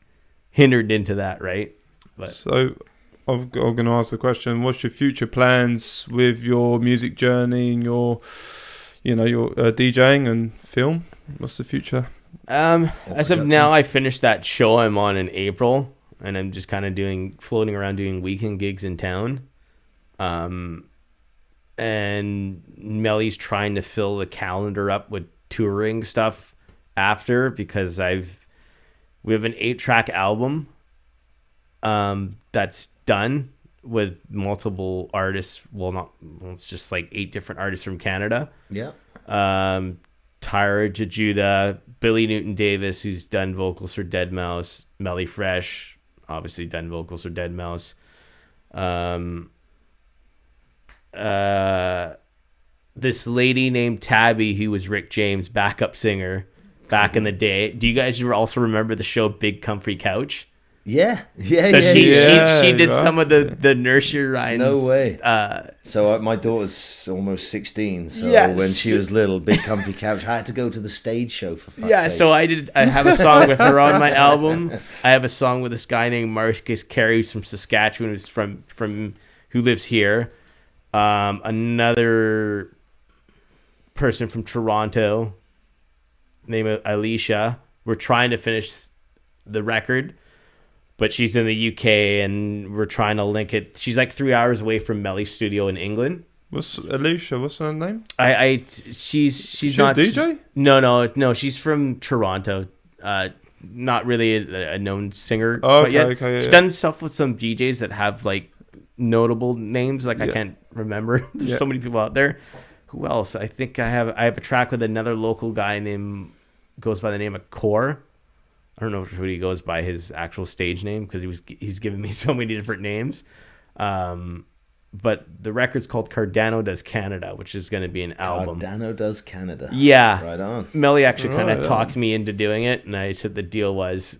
S1: hindered into that, right?
S3: But so I'm going to ask the question: what's your future plans with your music journey and your DJing and film? What's the future?
S1: As of now, I finished that show I'm on in April, and I'm just kind of floating around doing weekend gigs in town. And Melly's trying to fill the calendar up with touring stuff after, because we have an 8-track album that's done with multiple artists. It's just like 8 different artists from Canada.
S2: Yeah.
S1: Tyra Jajuda, Billy Newton Davis, who's done vocals for Deadmau5, Melly Fresh, obviously done vocals for Deadmau5. This lady named Tabby, who was Rick James' backup singer back in the day. Do you guys also remember the show Big Comfy Couch?
S2: Yeah.
S1: She did some of the nursery rhymes.
S2: No way. So my daughter's almost 16. So when she was little, Big Comfy Couch, I had to go to the stage show for fuck's sake.
S1: So I have a song with her on my album. I have a song with this guy named Marcus Carey, who's from Saskatchewan, who's who lives here. Another person from Toronto named Alicia. We're trying to finish the record, but she's in the UK, and we're trying to link it. She's like 3 hours away from Melly's studio in England.
S3: What's Alicia? What's her name?
S1: She's not
S3: a DJ?
S1: No. She's from Toronto. Not really a known singer.
S3: Oh,
S1: okay. She's done stuff with some DJs that have like notable names. Like I can't remember. There's so many people out there. Who else? I think I have a track with another local guy goes by the name of Core. I don't know if he goes by his actual stage name, because he's given me so many different names. But the record's called Kardano Does Canada, which is going to be an album.
S2: Kardano Does Canada.
S1: Yeah.
S2: Right on.
S1: Melly actually kind of talked me into doing it, and I said the deal was,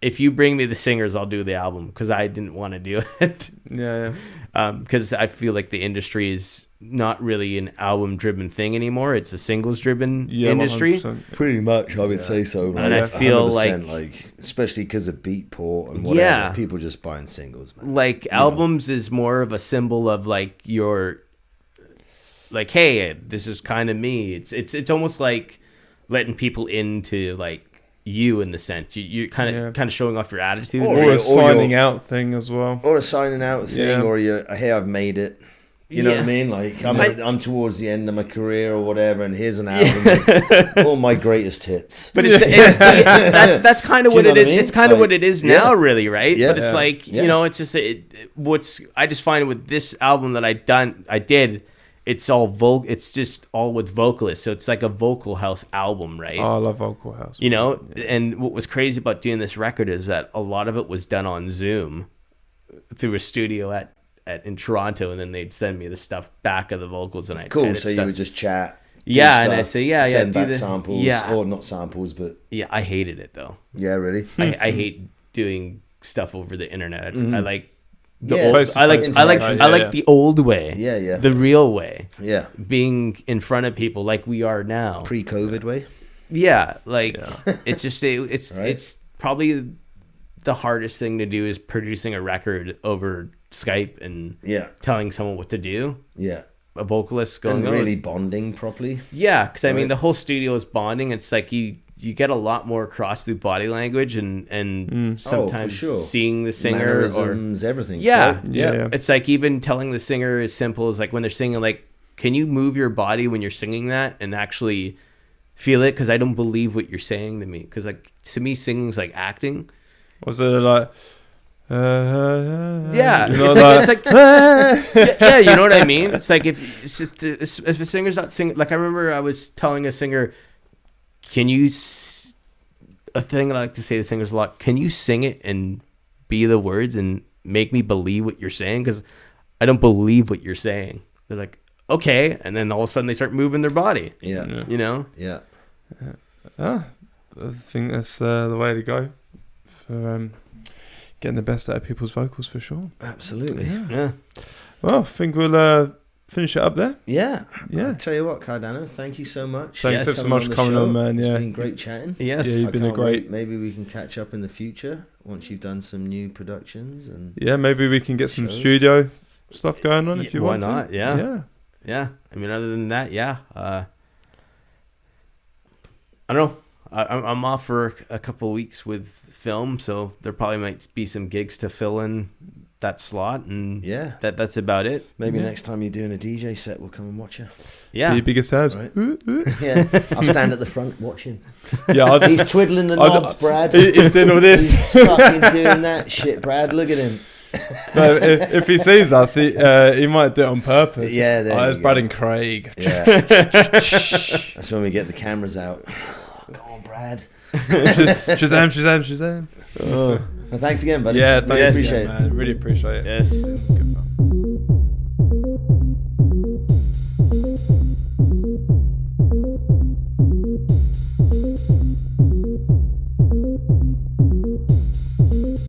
S1: if you bring me the singers, I'll do the album, because I didn't want to do it.
S3: Yeah.
S1: Because I feel like the industry is not really an album-driven thing anymore. It's a singles-driven industry.
S3: 100%.
S2: Pretty much, I would say so.
S1: And I feel like
S2: especially because of Beatport and whatever, people just buying singles, man.
S1: Like, albums is more of a symbol of, like, your... Like, hey, this is kind of me. It's almost like letting people into, like, you, in the sense you're kind of showing off your attitude,
S3: or a signing out thing as well,
S2: or a signing out thing, or hey, I've made it, You know what I mean? Like I'm towards the end of my career or whatever, and here's an album of all my greatest hits.
S1: But that's kind of what it is. It's kind of what it is now, really, right?
S2: Yeah.
S1: But it's like you know, it's just I just find with this album that I did. It's all it's just all with vocalists, so it's like a vocal house album, right?
S3: Oh, I love vocal house.
S1: You know, and what was crazy about doing this record is that a lot of it was done on Zoom through a studio in Toronto, and then they'd send me the stuff back of the vocals, and I'd edit
S2: So
S1: stuff.
S2: you would just chat,
S1: and I say,
S2: send back samples, or not samples, but
S1: I hated it though.
S2: Yeah, really.
S1: I hate doing stuff over the internet. I like
S2: the
S1: I like the old way.
S2: Yeah,
S1: the real way.
S2: Yeah,
S1: being in front of people like we are now,
S2: pre-COVID way.
S1: Yeah, it's just it's probably the hardest thing to do is producing a record over Skype and telling someone what to do.
S2: Yeah.
S1: A vocalist going
S2: and really bonding properly.
S1: Yeah, because I mean the whole studio is bonding. It's like you get a lot more across through body language and sometimes seeing the singer
S2: mannerisms, everything.
S1: Yeah. It's like even telling the singer as simple as like when they're singing, like, can you move your body when you're singing that and actually feel it? Because I don't believe what you're saying to me. Because like to me, singing's like acting.
S3: Was it like?
S1: Yeah,
S3: you know,
S1: it's like yeah, you know what I mean. It's like if a singer's not singing, like I remember I was telling a singer, can you a thing I like to say to singers a lot, can you sing it and be the words and make me believe what you're saying? Because I don't believe what you're saying. They're like, okay, and then all of a sudden they start moving their body.
S2: Yeah,
S1: you know.
S2: Yeah.
S3: I think that's the way to go for getting the best out of people's vocals, for sure.
S2: Absolutely.
S1: Yeah.
S3: Well, I think we'll finish it up there.
S2: Yeah.
S3: Yeah.
S2: I'll tell you what, Cardano, thank you so much.
S3: Thanks so much for coming on, man.
S2: It's been great chatting.
S1: Yes.
S3: Yeah, you've been a great...
S2: Maybe we can catch up in the future once you've done some new productions. And
S3: yeah, maybe we can get some studio stuff going on if you want to.
S1: Why not?
S3: Yeah.
S1: Yeah. I mean, other than that, I don't know. I'm off for a couple of weeks with film, so there probably might be some gigs to fill in that slot, and that's about it.
S2: Maybe next time you're doing a DJ set, we'll come and watch you.
S3: Yeah, your biggest fans.
S2: Right. Yeah, I'll stand at the front watching.
S3: Yeah,
S2: he's twiddling the knobs, Brad.
S3: He's doing all this.
S2: He's fucking doing that shit, Brad. Look at him.
S3: No, if he sees us, he might do it on purpose.
S2: Yeah,
S3: there's Brad and Craig.
S2: Yeah, that's when we get the cameras out. Go on, Brad.
S3: Shazam.
S2: Well, thanks again, buddy.
S3: Yeah, thanks.
S2: Appreciate it.
S3: Man. Really appreciate it.
S1: Yes.